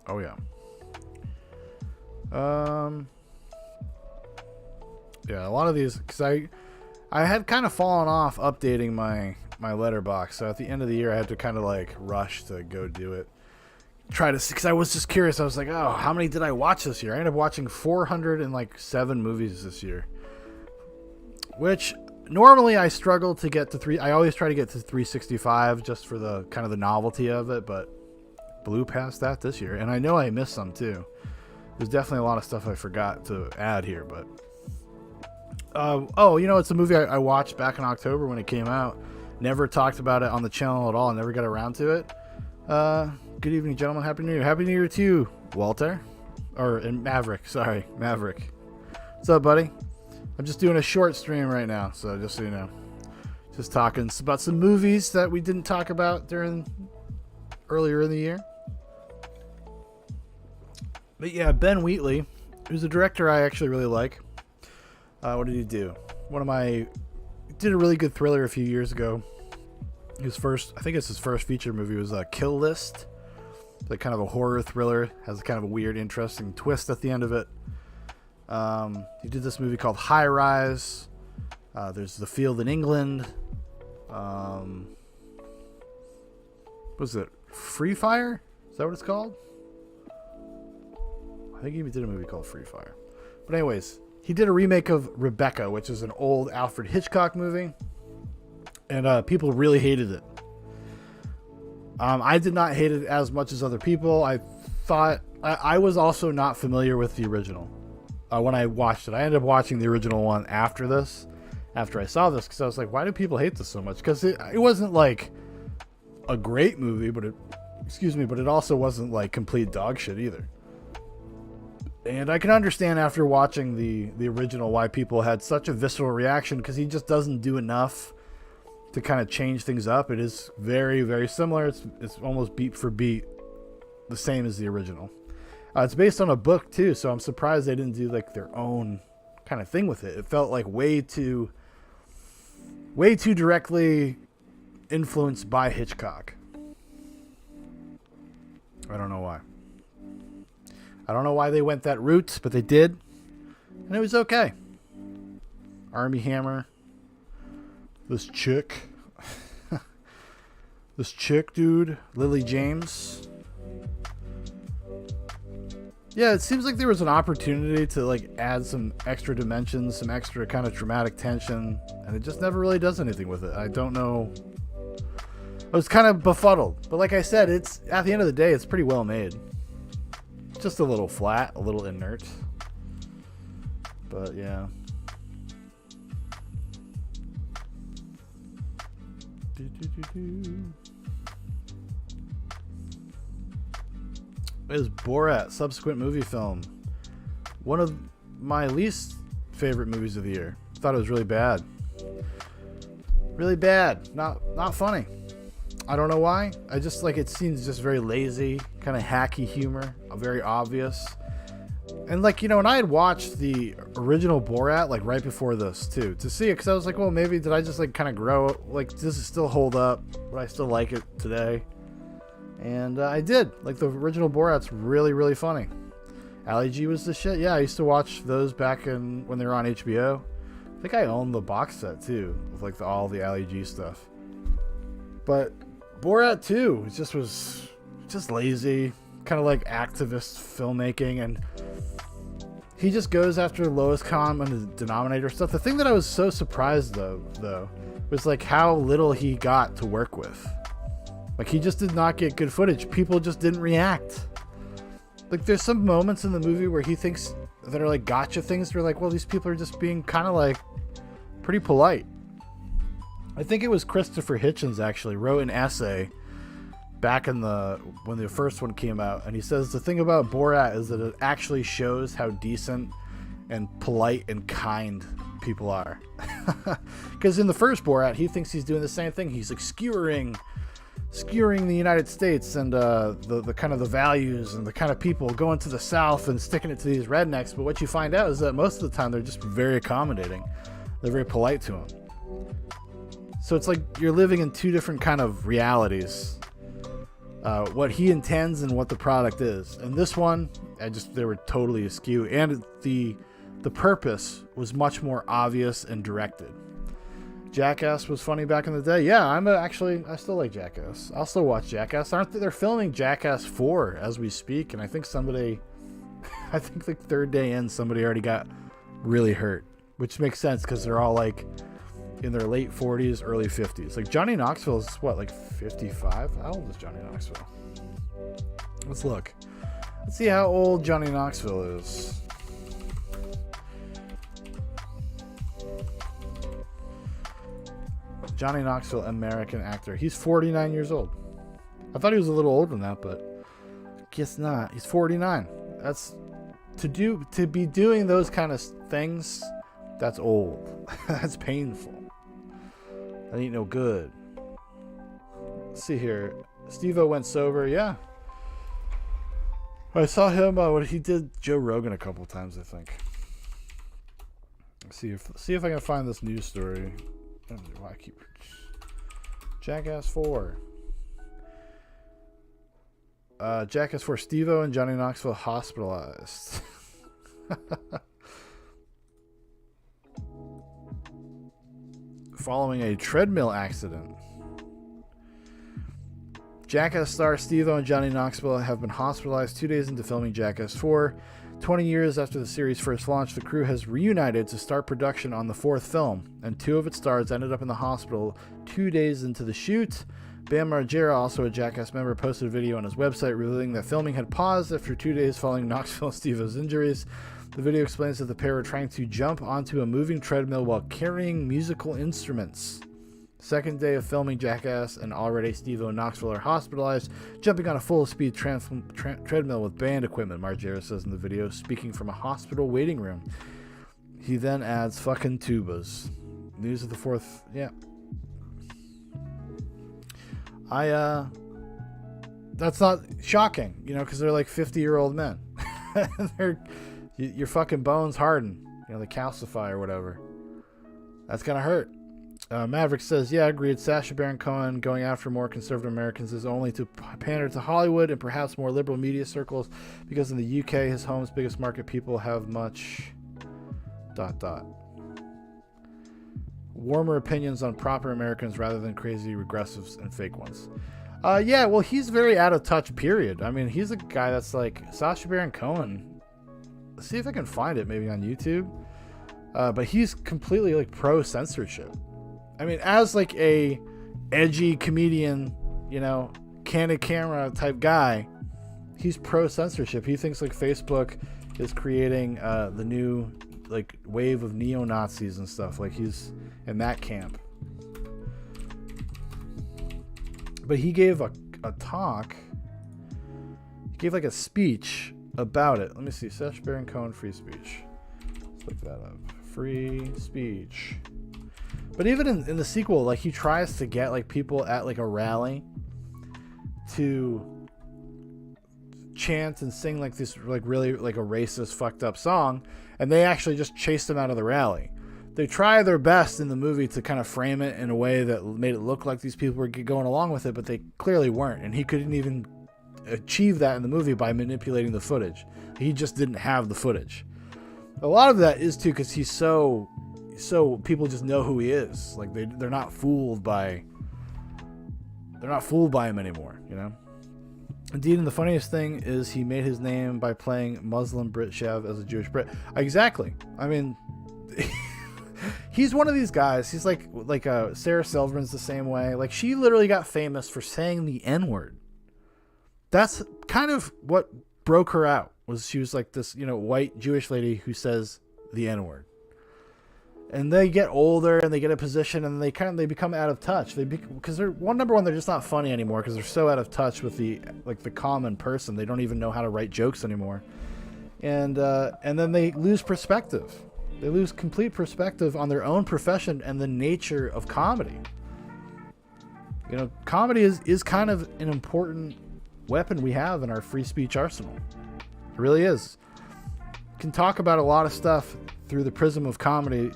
Oh, yeah. Yeah, a lot of these, because I had kind of fallen off updating my letterbox, so at the end of the year I had to kind of rush to go do it. Because I was just curious. I was like, oh, how many did I watch this year? I ended up watching 407 movies this year, which normally I struggle to get to I always try to get to 365 just for the kind of the novelty of it, but blew past that this year, and I know I missed some too. There's definitely a lot of stuff I forgot to add here, but it's a movie I watched back in October when it came out. Never talked about it on the channel at all. I never got around to it. Good evening, gentlemen. Happy New Year. Happy New Year to you, Walter. Maverick. Sorry, Maverick. What's up, buddy? I'm just doing a short stream right now, so just so you know. Just talking about some movies that we didn't talk about earlier in the year. But yeah, Ben Wheatley, who's a director I actually really like. What did he do? He did a really good thriller a few years ago. I think it's his first feature movie, was Kill List. It's like kind of a horror thriller, has kind of a weird, interesting twist at the end of it. He did this movie called High Rise. There's The Field in England. What was it? Free Fire? Is that what it's called? I think he did a movie called Free Fire. But anyways, he did a remake of Rebecca, which is an old Alfred Hitchcock movie. And people really hated it. I did not hate it as much as other people. I thought... I was also not familiar with the original when I watched it. I ended up watching the original one after this. After I saw this. Because I was like, why do people hate this so much? Because it wasn't like a great movie, but it also wasn't like complete dog shit either. And I can understand after watching the original why people had such a visceral reaction, because he just doesn't do enough to kind of change things up. It is very, very similar. It's almost beat for beat the same as the original. It's based on a book too, so I'm surprised they didn't do like their own kind of thing with it. It felt like way too directly influenced by Hitchcock. I don't know why. I don't know why they went that route, but they did. And it was okay. Armie Hammer. This chick, dude, Lily James. Yeah, it seems like there was an opportunity to like add some extra dimensions, some extra kind of dramatic tension, and it just never really does anything with it. I don't know. I was kind of befuddled, but like I said, it's at the end of the day, it's pretty well made. Just a little flat, a little inert, but yeah. Is Borat, subsequent movie film. One of my least favorite movies of the year. Thought it was really bad. Really bad. Not funny. I don't know why. I just like it seems just very lazy, kind of hacky humor, very obvious. And like, you know, and I had watched the original Borat like right before this too, to see it, because I was like, well, maybe did I just like kind of grow, like does it still hold up? Would I still like it today? And I did. Like the original Borat's really, really funny. Ali G was the shit. Yeah, I used to watch those back when they were on HBO. I think I owned the box set too, with like all the Ali G stuff. But Borat 2 was just lazy, kind of like activist filmmaking, and he just goes after the lowest common denominator stuff. The thing that I was so surprised though was like how little he got to work with. Like he just did not get good footage. People just didn't react. Like there's some moments in the movie where he thinks that are like gotcha things. They're like, well, these people are just being kind of like pretty polite. I think it was Christopher Hitchens actually wrote an essay back when the first one came out, and he says the thing about Borat is that it actually shows how decent and polite and kind people are. Because in the first Borat, he thinks he's doing the same thing. He's like skewering the United States and the kind of the values and the kind of people going to the South and sticking it to these rednecks. But what you find out is that most of the time they're just very accommodating. They're very polite to him. So it's like you're living in two different kind of realities. What he intends and what the product is. And this one, they were totally askew. And the purpose was much more obvious and directed. Jackass was funny back in the day. Yeah, I still like Jackass. I'll still watch Jackass. They're filming Jackass 4 as we speak, and I think I think the third day in, somebody already got really hurt, which makes sense because they're all like in their late 40s, early 50s. Like Johnny Knoxville is what, like 55? How old is Johnny Knoxville? Let's look. Let's see how old Johnny Knoxville is. Johnny Knoxville, American actor. He's 49 years old. I thought he was a little older than that, but guess not. He's 49. That's to be doing those kind of things. That's old. That's painful. That ain't no good. Let's see here. Steve-O went sober. Yeah. I saw him when he did Joe Rogan a couple times, I think. Let's see if I can find this news story. I don't know why I keep Jackass 4. Jackass 4, Steve-O and Johnny Knoxville hospitalized. Following a treadmill accident. Jackass star Steve-O and Johnny Knoxville have been hospitalized 2 days into filming Jackass 4 20 years after the series first launched, the crew has reunited to start production on the 4th film, and 2 of its stars ended up in the hospital 2 days into the shoot. Bam Margera, also a Jackass member, posted a video on his website revealing that filming had paused after 2 days following Knoxville and Steve-O's injuries. The video explains that the pair were trying to jump onto a moving treadmill while carrying musical instruments. Second day of filming Jackass, and already Steve-O and Knoxville are hospitalized, jumping on a full-speed treadmill with band equipment, Margera says in the video, speaking from a hospital waiting room. He then adds, fucking tubas. News of the 4th... Yeah. That's not shocking, you know, because they're like 50-year-old men. Your fucking bones harden. You know, they calcify or whatever. That's gonna hurt. Maverick says, yeah, agreed. Sacha Baron Cohen going after more conservative Americans is only to pander to Hollywood and perhaps more liberal media circles, because in the UK, his home's biggest market, people have much... ... warmer opinions on proper Americans rather than crazy regressives and fake ones. Yeah, well, he's very out of touch, period. I mean, he's a guy that's like... Sacha Baron Cohen. Let's see if I can find it maybe on YouTube. But he's completely like pro-censorship. I mean, as like a edgy comedian, you know, candid camera type guy, he's pro-censorship. He thinks like Facebook is creating the new like wave of neo-Nazis and stuff. Like he's in that camp. But he gave a talk. He gave like a speech about it. Let me see. Sacha Baron Cohen free speech. Let's look that up. Free speech. But even in the sequel, like he tries to get like people at like a rally to chant and sing like this like really like a racist fucked up song, and they actually just chased him out of the rally. They try their best in the movie to kind of frame it in a way that made it look like these people were going along with it, but they clearly weren't, and he couldn't even achieve that in the movie by manipulating the footage. He just didn't have the footage. A lot of that is too because he's so people just know who he is. Like they're not fooled by him anymore, you know. Indeed, and the funniest thing is he made his name by playing Muslim Brit Shev as a Jewish Brit. Exactly. I mean, he's one of these guys. He's like Sarah Silverman's the same way. Like she literally got famous for saying the N-word. That's kind of what broke her out. Was she was like this, you know, white Jewish lady who says the N-word. And they get older and they get a position and they become out of touch. Because they're they're just not funny anymore because they're so out of touch with the common person. They don't even know how to write jokes anymore. And then they lose perspective. They lose complete perspective on their own profession and the nature of comedy. You know, comedy is kind of an important weapon we have in our free speech arsenal. It really is. You can talk about a lot of stuff through the prism of comedy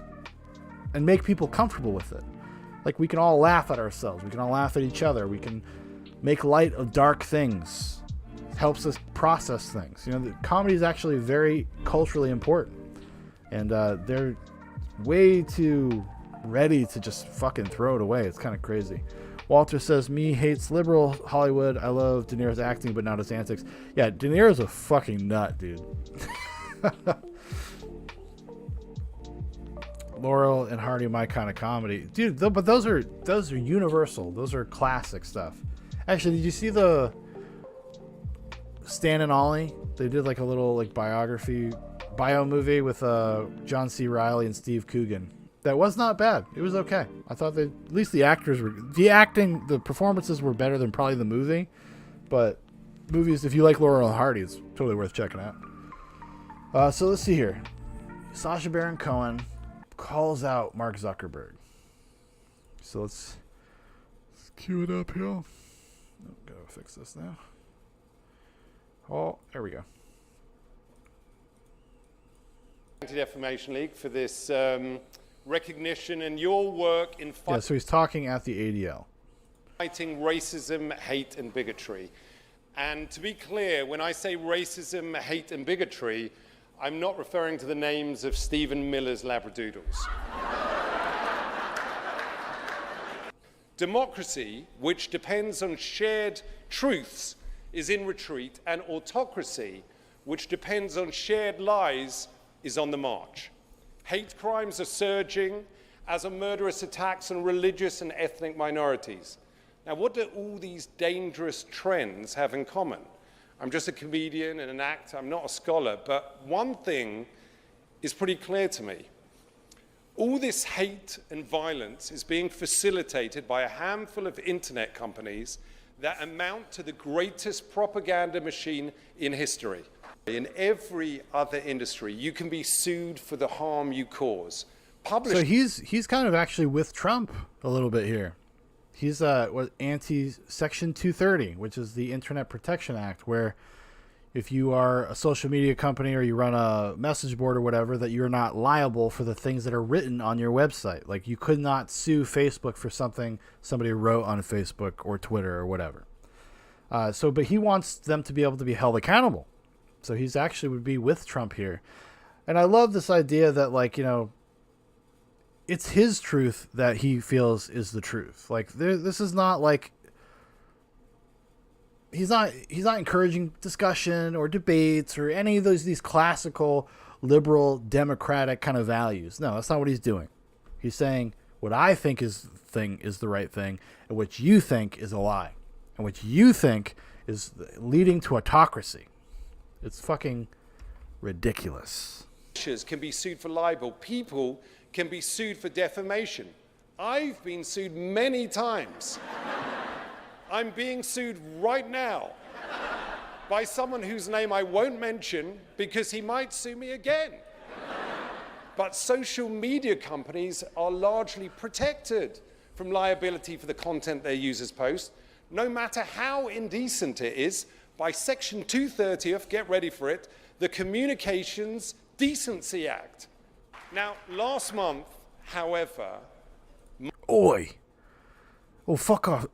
and make people comfortable with it. Like we can all laugh at ourselves. We can all laugh at each other. We can make light of dark things. It helps us process things. You know, the comedy is actually very culturally important. And they're way too ready to just fucking throw it away. It's kind of crazy. Walter says, me hates liberal Hollywood. I love De Niro's acting, but not his antics. Yeah, De Niro's a fucking nut, dude. Laurel and Hardy, my kind of comedy. Dude, but those are universal. Those are classic stuff. Actually, did you see the Stan and Ollie? They did like a little like bio movie with John C. Reilly and Steve Coogan. That was not bad. It was okay. I thought at least the performances were better than probably the movie. But movies, if you like Laurel and Hardy, it's totally worth checking out. So let's see here. Sacha Baron Cohen calls out Mark Zuckerberg. So let's cue it up here. Oh, gotta fix this now. Oh, there we go. Anti-Defamation League for this recognition and your work in Yeah, so he's talking at the ADL. Fighting racism, hate, and bigotry. And to be clear, when I say racism, hate, and bigotry, I'm not referring to the names of Stephen Miller's Labradoodles. Democracy, which depends on shared truths, is in retreat, and autocracy, which depends on shared lies, is on the march. Hate crimes are surging, as are murderous attacks on religious and ethnic minorities. Now, what do all these dangerous trends have in common? I'm just a comedian and an actor, I'm not a scholar, but one thing is pretty clear to me. All this hate and violence is being facilitated by a handful of internet companies that amount to the greatest propaganda machine in history. In every other industry, you can be sued for the harm you cause. So he's kind of actually with Trump a little bit here. He's anti Section 230, which is the Internet Protection Act, where if you are a social media company or you run a message board or whatever, that you're not liable for the things that are written on your website. Like you could not sue Facebook for something somebody wrote on Facebook or Twitter or whatever. But he wants them to be able to be held accountable. So he's actually would be with Trump here. And I love this idea that, like, you know, it's his truth that he feels is the truth. Like this is not like he's not encouraging discussion or debates or any of these classical liberal democratic kind of values. No, that's not what he's doing. He's saying what I think is the right thing, and what you think is a lie, and what you think is leading to autocracy. It's fucking ridiculous. Can be sued for libel. People can be sued for defamation. I've been sued many times. I'm being sued right now by someone whose name I won't mention because he might sue me again. But social media companies are largely protected from liability for the content their users post, no matter how indecent it is, by Section 230 get ready for it, the Communications Decency Act. Now, last month, however... Oi! Oh, fuck off.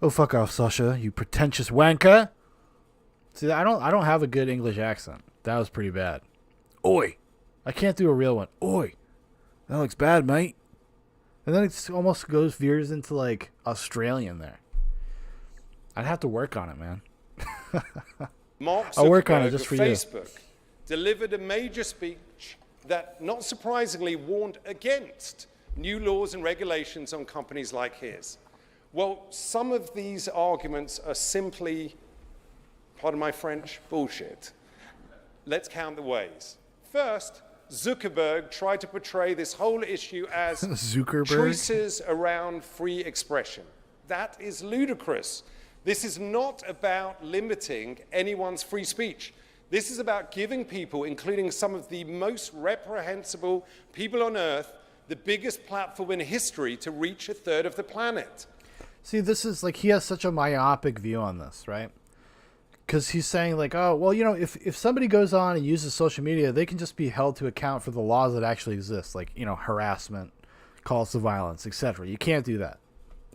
Oh, fuck off, Sasha, you pretentious wanker. See, I don't have a good English accent. That was pretty bad. Oi! I can't do a real one. Oi! That looks bad, mate. And then it almost veers into, like, Australian there. I'd have to work on it, man. Mark I'll work on it just for Facebook delivered a major speech that, not surprisingly, warned against new laws and regulations on companies like his. Well, some of these arguments are simply, pardon my French, bullshit. Let's count the ways. First, Zuckerberg tried to portray this whole issue as choices around free expression. That is ludicrous. This is not about limiting anyone's free speech. This is about giving people, including some of the most reprehensible people on Earth, the biggest platform in history to reach a third of the planet. See, this is like, he has such a myopic view on this, right? Because he's saying, like, oh, well, you know, if somebody goes on and uses social media, they can just be held to account for the laws that actually exist, like, you know, harassment, calls to violence, etc. You can't do that.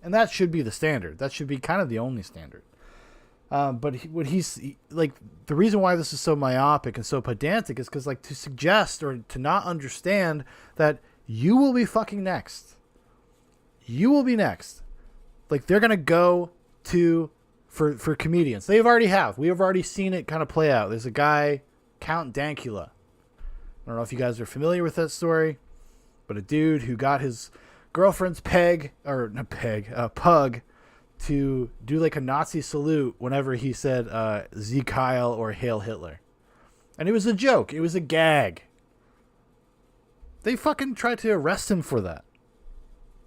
And that should be the standard. That should be kind of the only standard. But the reason why this is so myopic and so pedantic is because, like, to suggest or to not understand that you will be fucking next. You will be next. Like, they're going to go to, for comedians. They already have. We have already seen it kind of play out. There's a guy, Count Dankula. I don't know if you guys are familiar with that story, but a dude who got his girlfriend's pug to do like a Nazi salute whenever he said Sieg Heil or Hail Hitler. And it was a joke. It was a gag. They fucking tried to arrest him for that.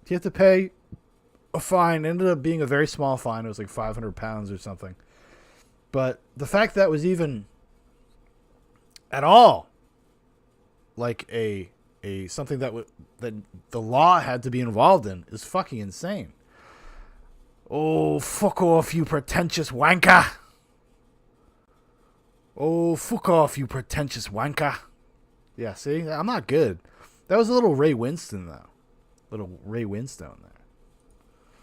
He had to pay a fine. It ended up being a very small fine. It was like 500 pounds or something. But the fact that was even at all like a something that the law had to be involved in is fucking insane. Oh, fuck off, you pretentious wanker. Oh, fuck off, you pretentious wanker. Yeah, see? I'm not good. That was a little Ray Winston, though. Little Ray Winstone there.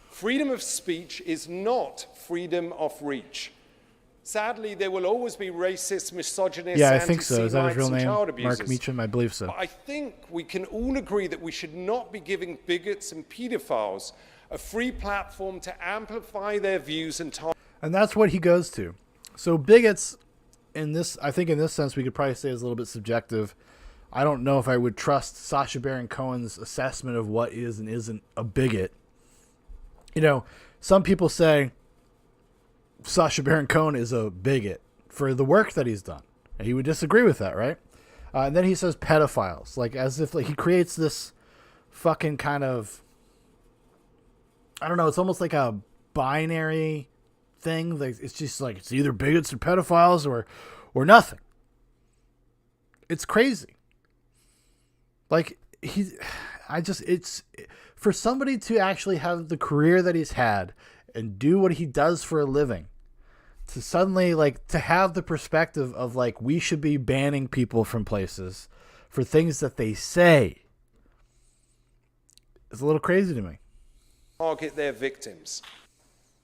Freedom of speech is not freedom of reach. Sadly, there will always be racist, misogynist, yeah, I think so. Is that his real name? Child abusers. Mark Meacham, I believe so. But I think we can all agree that we should not be giving bigots and pedophiles a free platform to amplify their views and And that's what he goes to. So bigots I think in this sense, we could probably say it's a little bit subjective. I don't know if I would trust Sacha Baron Cohen's assessment of what is and isn't a bigot. You know, some people say Sacha Baron Cohen is a bigot for the work that he's done. And he would disagree with that, right? And then he says pedophiles, like as if like he creates this fucking kind of, I don't know, it's almost like a binary thing. Like it's just like it's either bigots or pedophiles or nothing. It's crazy. Like it's for somebody to actually have the career that he's had and do what he does for a living, to suddenly like to have the perspective of like we should be banning people from places for things that they say is a little crazy to me. Target their victims.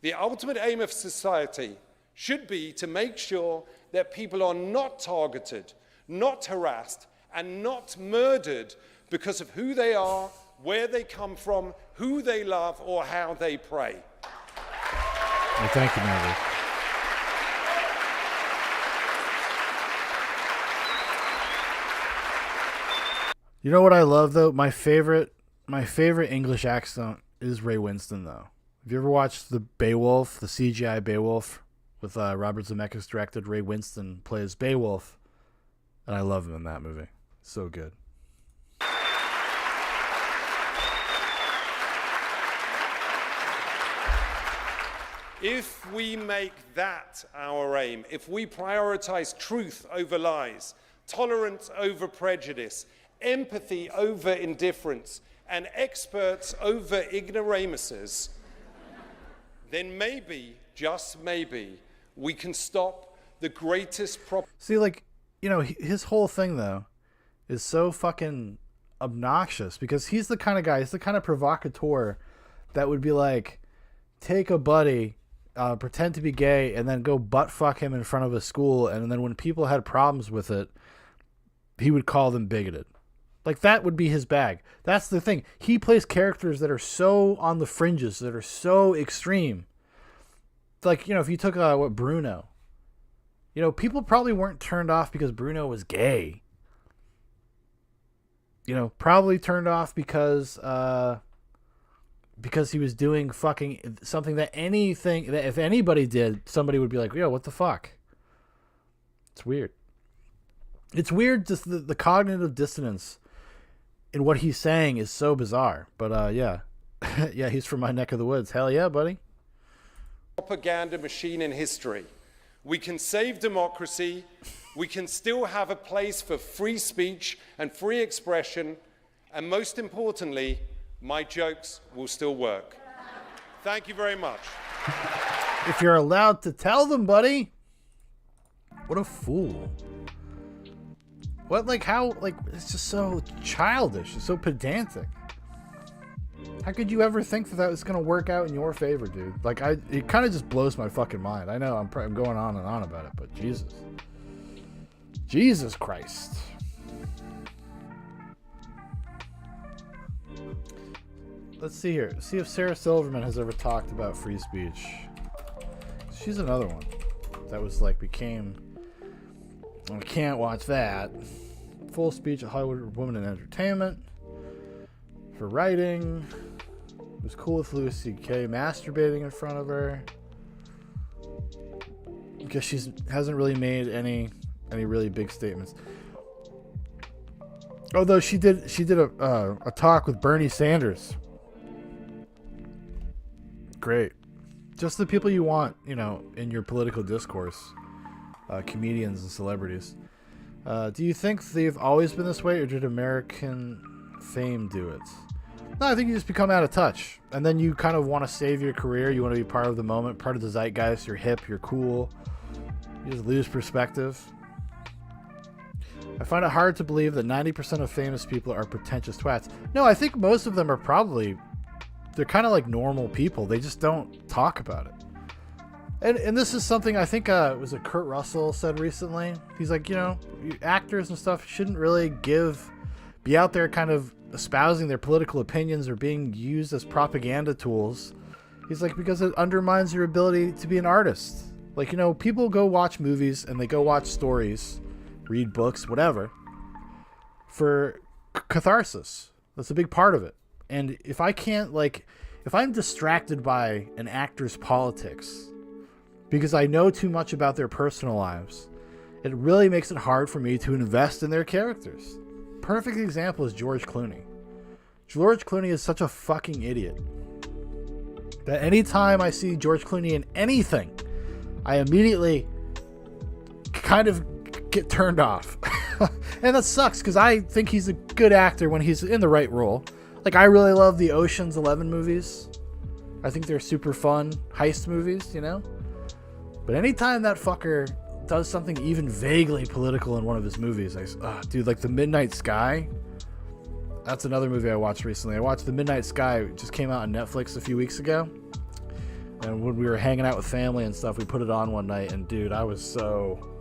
The ultimate aim of society should be to make sure that people are not targeted, not harassed, and not murdered because of who they are, where they come from, who they love, or how they pray. Well, thank you, Mary. You know what I love though? My favorite English accent is Ray Winston though. Have you ever watched the Beowulf, the CGI Beowulf with Robert Zemeckis directed? Ray Winston plays Beowulf, and I love him in that movie. So good. If we make that our aim, if we prioritize truth over lies, tolerance over prejudice, empathy over indifference, and experts over ignoramuses, then maybe, just maybe, we can stop the greatest problem. See, like, you know, his whole thing, though, is so fucking obnoxious because he's the kind of guy, he's the kind of provocateur that would be like, take a buddy, pretend to be gay, and then go butt fuck him in front of a school, and then when people had problems with it, he would call them bigoted. Like, that would be his bag. That's the thing. He plays characters that are so on the fringes, that are so extreme. Like, you know, if you took Bruno, you know, people probably weren't turned off because Bruno was gay. You know, probably turned off because he was doing fucking something that if anybody did, somebody would be like, yo, what the fuck? It's weird. It's weird, just the cognitive dissonance in what he's saying is so bizarre. But yeah. Yeah, he's from my neck of the woods. Hell yeah, buddy. Propaganda machine in history. We can save democracy. We can still have a place for free speech and free expression. And most importantly, my jokes will still work. Thank you very much. If you're allowed to tell them, buddy. What a fool. What, like, how, like, it's just so childish. It's so pedantic. How could you ever think that was going to work out in your favor, dude? Like, it kind of just blows my fucking mind. I know I'm going on and on about it, but Jesus. Jesus Christ. Let's see here. See if Sarah Silverman has ever talked about free speech. She's another one that was like I can't watch that. Full speech of Hollywood woman in entertainment. For writing. It was cool with Louis C.K. masturbating in front of her. Because she hasn't really made any really big statements. Although she did a talk with Bernie Sanders. Great. Just the people you want, you know, in your political discourse. Comedians and celebrities. Do you think they've always been this way, or did American fame do it? No, I think you just become out of touch. And then you kind of want to save your career. You want to be part of the moment, part of the zeitgeist. You're hip, you're cool. You just lose perspective. I find it hard to believe that 90% of famous people are pretentious twats. No, I think most of them are they're kind of like normal people. They just don't talk about it. And this is something I think it was Kurt Russell said recently. He's like, you know, actors and stuff shouldn't really be out there kind of espousing their political opinions or being used as propaganda tools. He's like, because it undermines your ability to be an artist. Like, you know, people go watch movies and they go watch stories, read books, whatever, for catharsis. That's a big part of it. And if I can't, like, if I'm distracted by an actor's politics because I know too much about their personal lives, it really makes it hard for me to invest in their characters. Perfect example is George Clooney. George Clooney is such a fucking idiot that anytime I see George Clooney in anything, I immediately kind of get turned off. And that sucks because I think he's a good actor when he's in the right role. Like, I really love the Ocean's 11 movies. I think they're super fun heist movies, you know? But anytime that fucker does something even vaguely political in one of his movies, dude, like The Midnight Sky. That's another movie I watched recently. I watched The Midnight Sky. It just came out on Netflix a few weeks ago. And when we were hanging out with family and stuff, we put it on one night. And, dude, I was so...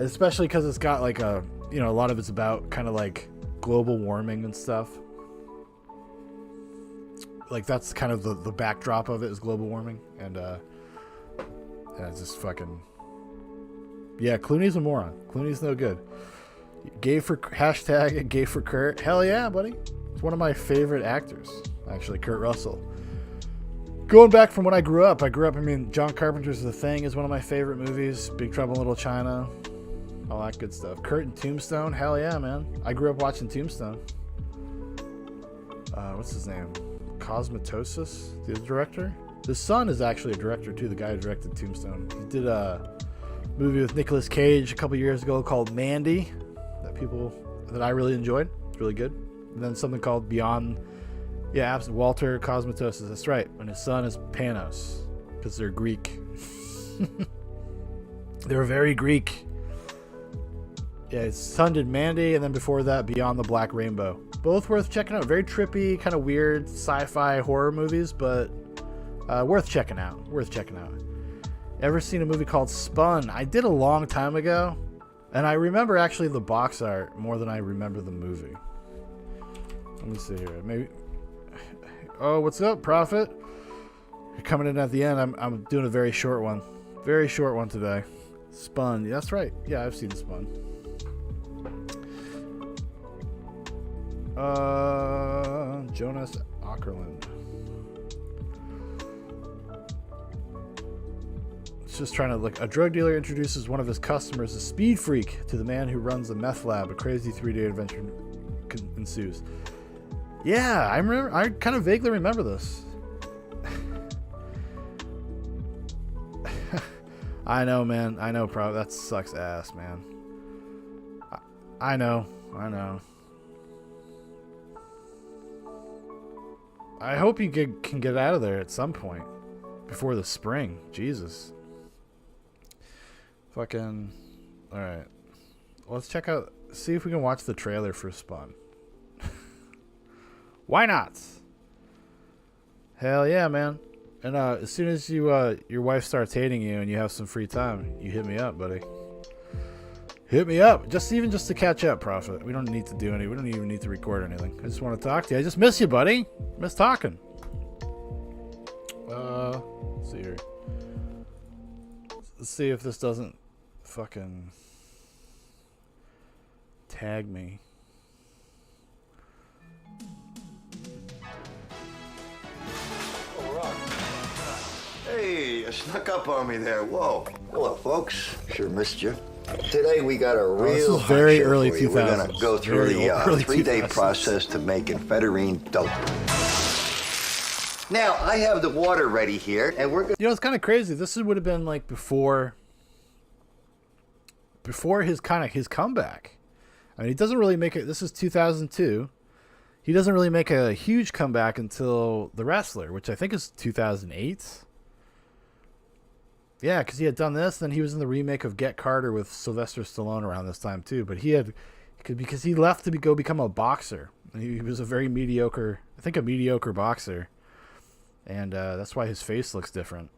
especially because it's got, like, a lot of it's about kind of, like, global warming and stuff. Like, that's kind of the backdrop of it is global warming. And, it's just fucking... Yeah, Clooney's a moron. Clooney's no good. Gay for Kurt. Hell yeah, buddy. It's one of my favorite actors, actually, Kurt Russell. Going back from when I grew up, John Carpenter's The Thing is one of my favorite movies. Big Trouble in Little China. All that good stuff. Kurt and Tombstone. Hell yeah, man. I grew up watching Tombstone. What's his name? Cosmatosis, the director. His son is actually a director, too. The guy who directed Tombstone. He did a movie with Nicolas Cage a couple years ago called Mandy that I really enjoyed. It's really good. And then something called Beyond... Yeah, absolutely. Walter Cosmatosis. That's right. And his son is Panos, because they're Greek. They're very Greek. Yeah, his son did Mandy, and then before that, Beyond the Black Rainbow. Both worth checking out. Very trippy, kind of weird sci-fi horror movies, but worth checking out. Ever seen a movie called Spun? I did a long time ago, and I remember actually the box art more than I remember the movie. Let me see here. Maybe... Oh, what's up, Prophet? You're coming in at the end. I'm doing a very short one. Very short one today. Spun. Yeah, that's right. Yeah, I've seen Spun. Jonas Ackerland. It's just trying to look. A drug dealer introduces one of his customers, a speed freak, to the man who runs the meth lab. A crazy 3-day adventure ensues. Yeah, I remember. I kind of vaguely remember this. I know, man. I know, bro. That sucks ass, man. I know. I hope you can get out of there at some point before the spring. Jesus. Fucking. All right. Let's check out. See if we can watch the trailer for Spawn. Why not? Hell yeah, man. And as soon as your wife starts hating you and you have some free time, you hit me up, buddy. Hit me up. Just to catch up, Prophet. We don't need to do any. We don't even need to record anything. I just want to talk to you. I just miss you, buddy. Miss talking. Let's see here. Let's see if this doesn't fucking tag me. Hey, you snuck up on me there. Whoa. Hello, folks. Sure missed you. Today we got a real this is very hot show early for you. 2000s. We're going to go through Very the early 3-day 2000s. process to make amphetamine dope. Now, I have the water ready here, and we're going to... You know, it's kind of crazy. This would have been like before his comeback. I mean, he doesn't really make it. This is 2002. He doesn't really make a huge comeback until The Wrestler, which I think is 2008. Yeah, because he had done this, then he was in the remake of Get Carter with Sylvester Stallone around this time too. But because he left to go become a boxer. He was a very mediocre boxer, and that's why his face looks different.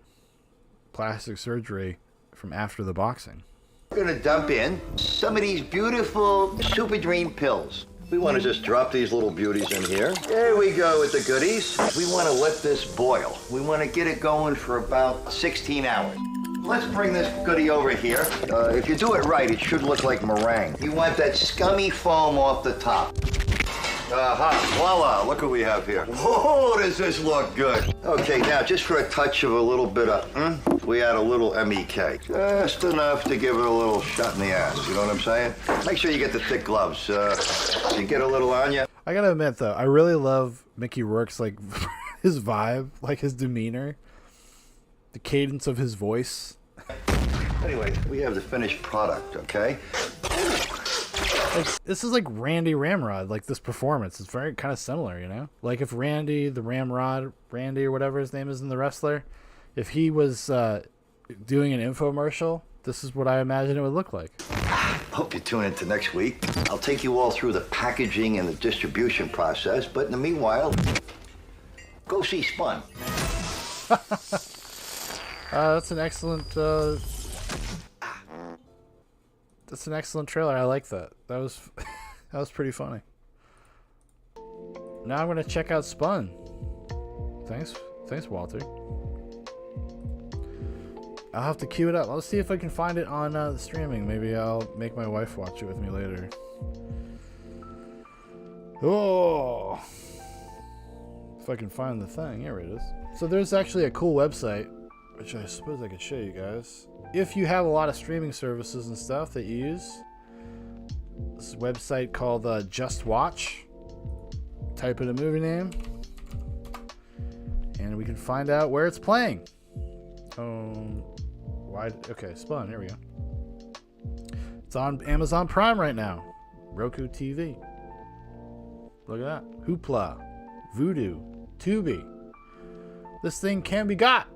Plastic surgery from after the boxing. dump in some of these beautiful Super Dream pills. We want to just drop these little beauties in here. There we go with the goodies. We want to let this boil. We want to get it going for about 16 hours. Let's bring this goodie over here. If you do it right, it should look like meringue. You want that scummy foam off the top. Voila, look what we have here. Oh, does this look good. Okay, now just for a touch of a little bit of, we add a little MEK. Just enough to give it a little shot in the ass, you know what I'm saying? Make sure you get the thick gloves. You get a little on you. I gotta admit though, I really love Mickey Rourke's like his vibe, like his demeanor, the cadence of his voice. Anyway, we have the finished product, okay? Like, this is like Randy Ramrod, like this performance. It's very kind of similar, you know? Like if Randy, the Ramrod, Randy or whatever his name is in The Wrestler, if he was doing an infomercial, this is what I imagine it would look like. Hope you tune into next week. I'll take you all through the packaging and the distribution process, but in the meanwhile, go see Spun. That's an excellent that's an excellent trailer. I like that. That was that was pretty funny. Now I'm gonna check out Spun. Thanks, Walter. I'll have to queue it up. Let's see if I can find it on the streaming. Maybe I'll make my wife watch it with me later. Oh, if I can find the thing. Here it is. So there's actually a cool website, which I suppose I could show you guys. If you have a lot of streaming services and stuff that you use, this website called Just Watch. Type in a movie name, and we can find out where it's playing. Okay, Spun. Here we go. It's on Amazon Prime right now. Roku TV. Look at that. Hoopla, Vudu, Tubi. This thing can be got.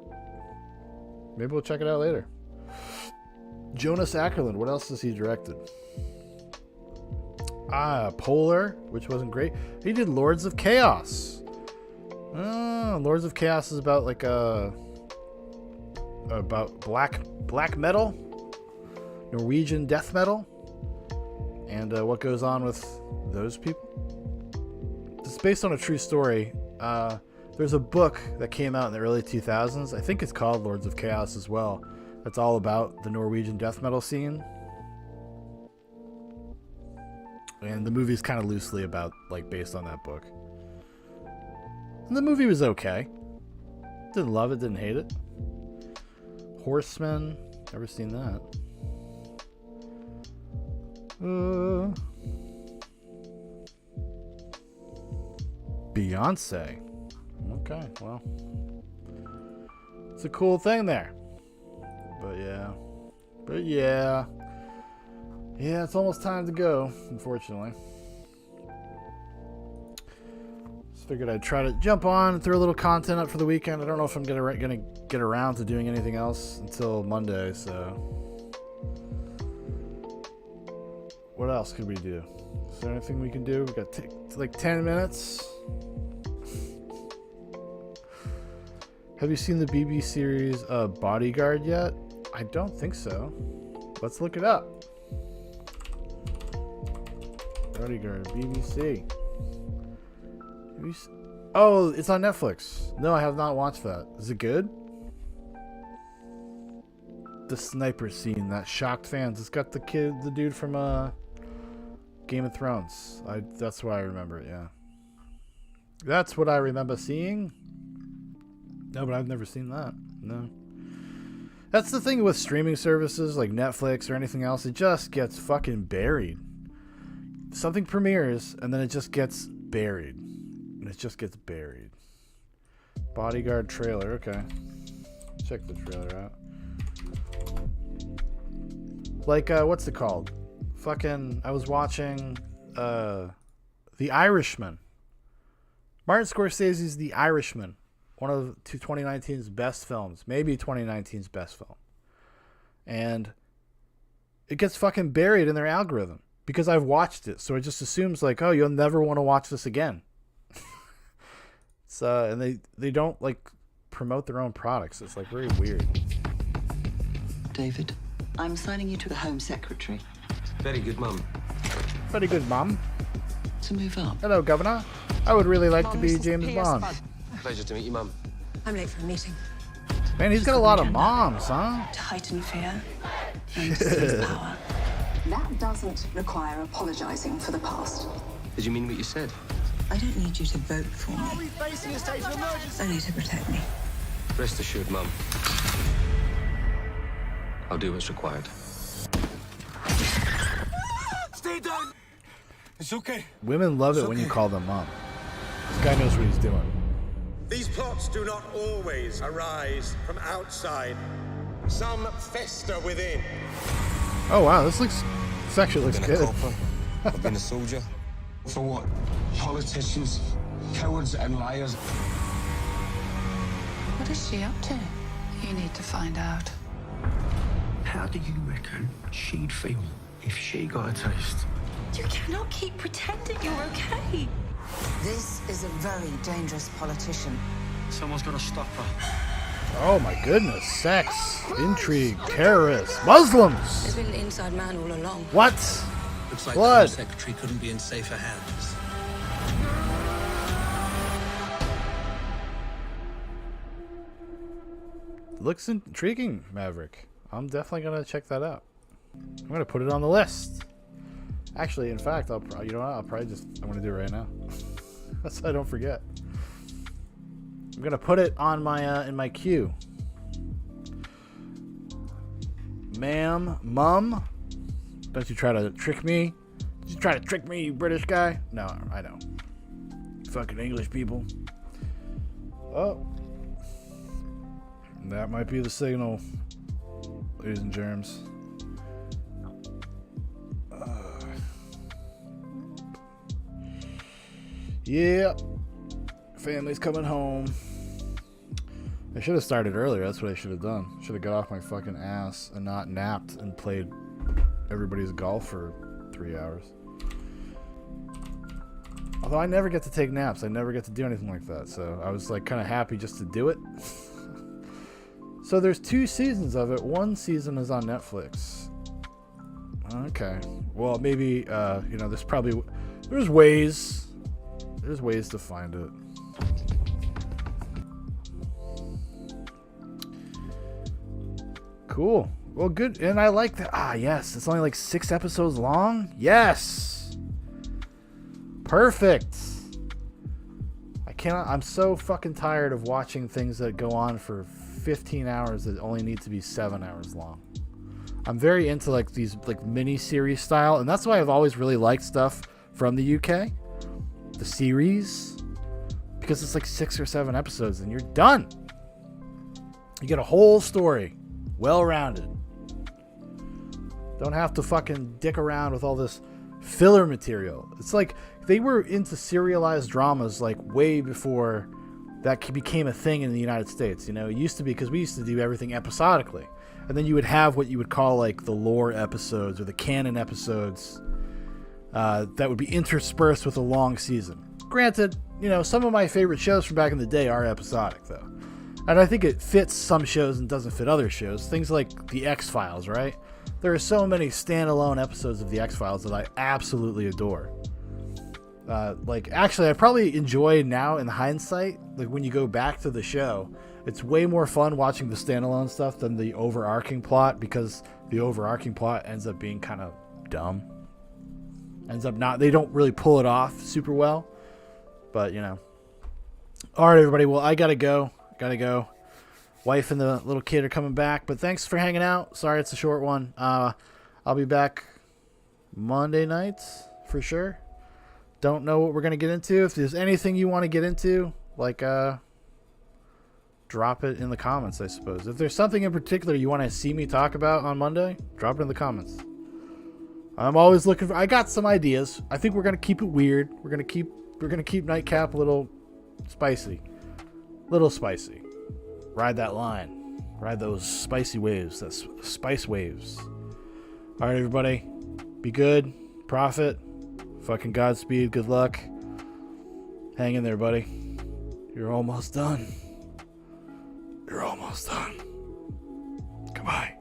Maybe we'll check it out later. Jonas Ackerlund. What else has he directed? Polar, which wasn't great. He did Lords of Chaos. Lords of Chaos is about like about black metal, Norwegian death metal, and what goes on with those people. It's based on a true story. There's a book that came out in the early 2000s. I think it's called Lords of Chaos as well. That's all about the Norwegian death metal scene. And the movie's kind of loosely about, like, based on that book. And the movie was okay. Didn't love it, didn't hate it. Horseman, never seen that. Beyonce. Okay, well. It's a cool thing there. But yeah. Yeah, it's almost time to go, unfortunately. Just figured I'd try to jump on and throw a little content up for the weekend. I don't know if I'm gonna get around to doing anything else until Monday, so. What else could we do? Is there anything we can do? We got like 10 minutes. Have you seen the BBC series Bodyguard yet? I don't think so. Let's look it up. Bodyguard, BBC. Oh, it's on Netflix. No, I have not watched that. Is it good? The sniper scene that shocked fans. It's got the dude from Game of Thrones. That's what I remember. Yeah, that's what I remember seeing. No, but I've never seen that. No. That's the thing with streaming services like Netflix or anything else. It just gets fucking buried. Something premieres and then it just gets buried. And it just gets buried. Bodyguard trailer. Okay. Check the trailer out. Like, what's it called? Fucking, I was watching The Irishman. Martin Scorsese's The Irishman. One of 2019's best films. Maybe 2019's best film. And it gets fucking buried in their algorithm. Because I've watched it. So it just assumes like, oh, you'll never want to watch this again. And they don't like promote their own products. It's like very weird. David, I'm signing you to the Home Secretary. Very good, Mum. Very good, Mom. to move up? Hello, Governor. I would really like to be James Bond. Pleasure to meet you, Mum. I'm late for a meeting. Man, he's got a lot of moms, huh? To heighten fear and seize power. That doesn't require apologizing for the past. Did you mean what you said? I don't need you to vote for me. Only to protect me. Rest assured, Mum. I'll do what's required. Stay down. It's okay. Women love it when you call them mom. This guy knows what he's doing. These plots do not always arise from outside. Some fester within. Oh wow, this actually looks I've been a good. copper. I've been a soldier. For what? Politicians, cowards and liars. What is she up to? You need to find out. How do you reckon she'd feel if she got a taste? You cannot keep pretending you're okay. This is a very dangerous politician. Someone's got to stop her. Oh my goodness, sex, intrigue, terrorists, Muslims. There's been an inside man all along. What? Looks like Blood. the Home Secretary couldn't be in safer hands. Looks intriguing, Maverick. I'm definitely gonna check that out. I'm gonna put it on the list. Actually, in fact, you know what? I'm gonna do it right now, so I don't forget. I'm gonna put it on my in my queue. Mum, don't you try to trick me? Did you try to trick me, you British guy? No, I don't. Fucking English people. Oh, that might be the signal, ladies and germs. Yeah, family's coming home. I should have started earlier. That's what I should have done. Should have got off my fucking ass and not napped and played everybody's golf for 3 hours. Although I never get to take naps. I never get to do anything like that. So I was like kind of happy just to do it. So there's 2 seasons of it. 1 season is on Netflix. Okay. Well, maybe, you know, there's ways. There's ways to find it. Cool. Well, good. And I like that. Ah, yes. It's only like 6 episodes long. Yes. Perfect. I'm so fucking tired of watching things that go on for 15 hours that only need to be 7 hours long. I'm very into like these like mini series style, and that's why I've always really liked stuff from the UK. The series, because it's like 6 or 7 episodes and you're done. You get a whole story, well-rounded. Don't have to fucking dick around with all this filler material. It's like they were into serialized dramas like way before that became a thing in the United States. You know, it used to be, because we used to do everything episodically, and then you would have what you would call like the lore episodes or the canon episodes. That would be interspersed with a long season. Granted, you know, some of my favorite shows from back in the day are episodic, though. And I think it fits some shows and doesn't fit other shows. Things like The X-Files, right? There are so many standalone episodes of The X-Files that I absolutely adore. Like, actually, I probably enjoy now in hindsight, like when you go back to the show, it's way more fun watching the standalone stuff than the overarching plot, because the overarching plot ends up being kind of dumb. They don't really pull it off super well, but you know. All right, everybody. Well, I gotta go. Wife and the little kid are coming back, but thanks for hanging out. Sorry it's a short one. I'll be back Monday nights for sure. Don't know what we're gonna get into. If there's anything you want to get into, like drop it in the comments, I suppose. If there's something in particular you want to see me talk about on Monday, drop it in the comments. I'm always looking for. I got some ideas. I think we're gonna keep it weird. We're gonna keep Nightcap a little spicy. Ride that line. Ride those spicy waves. That's spice waves. All right, everybody. Be good. Profit. Fucking Godspeed. Good luck. Hang in there, buddy. You're almost done. Goodbye.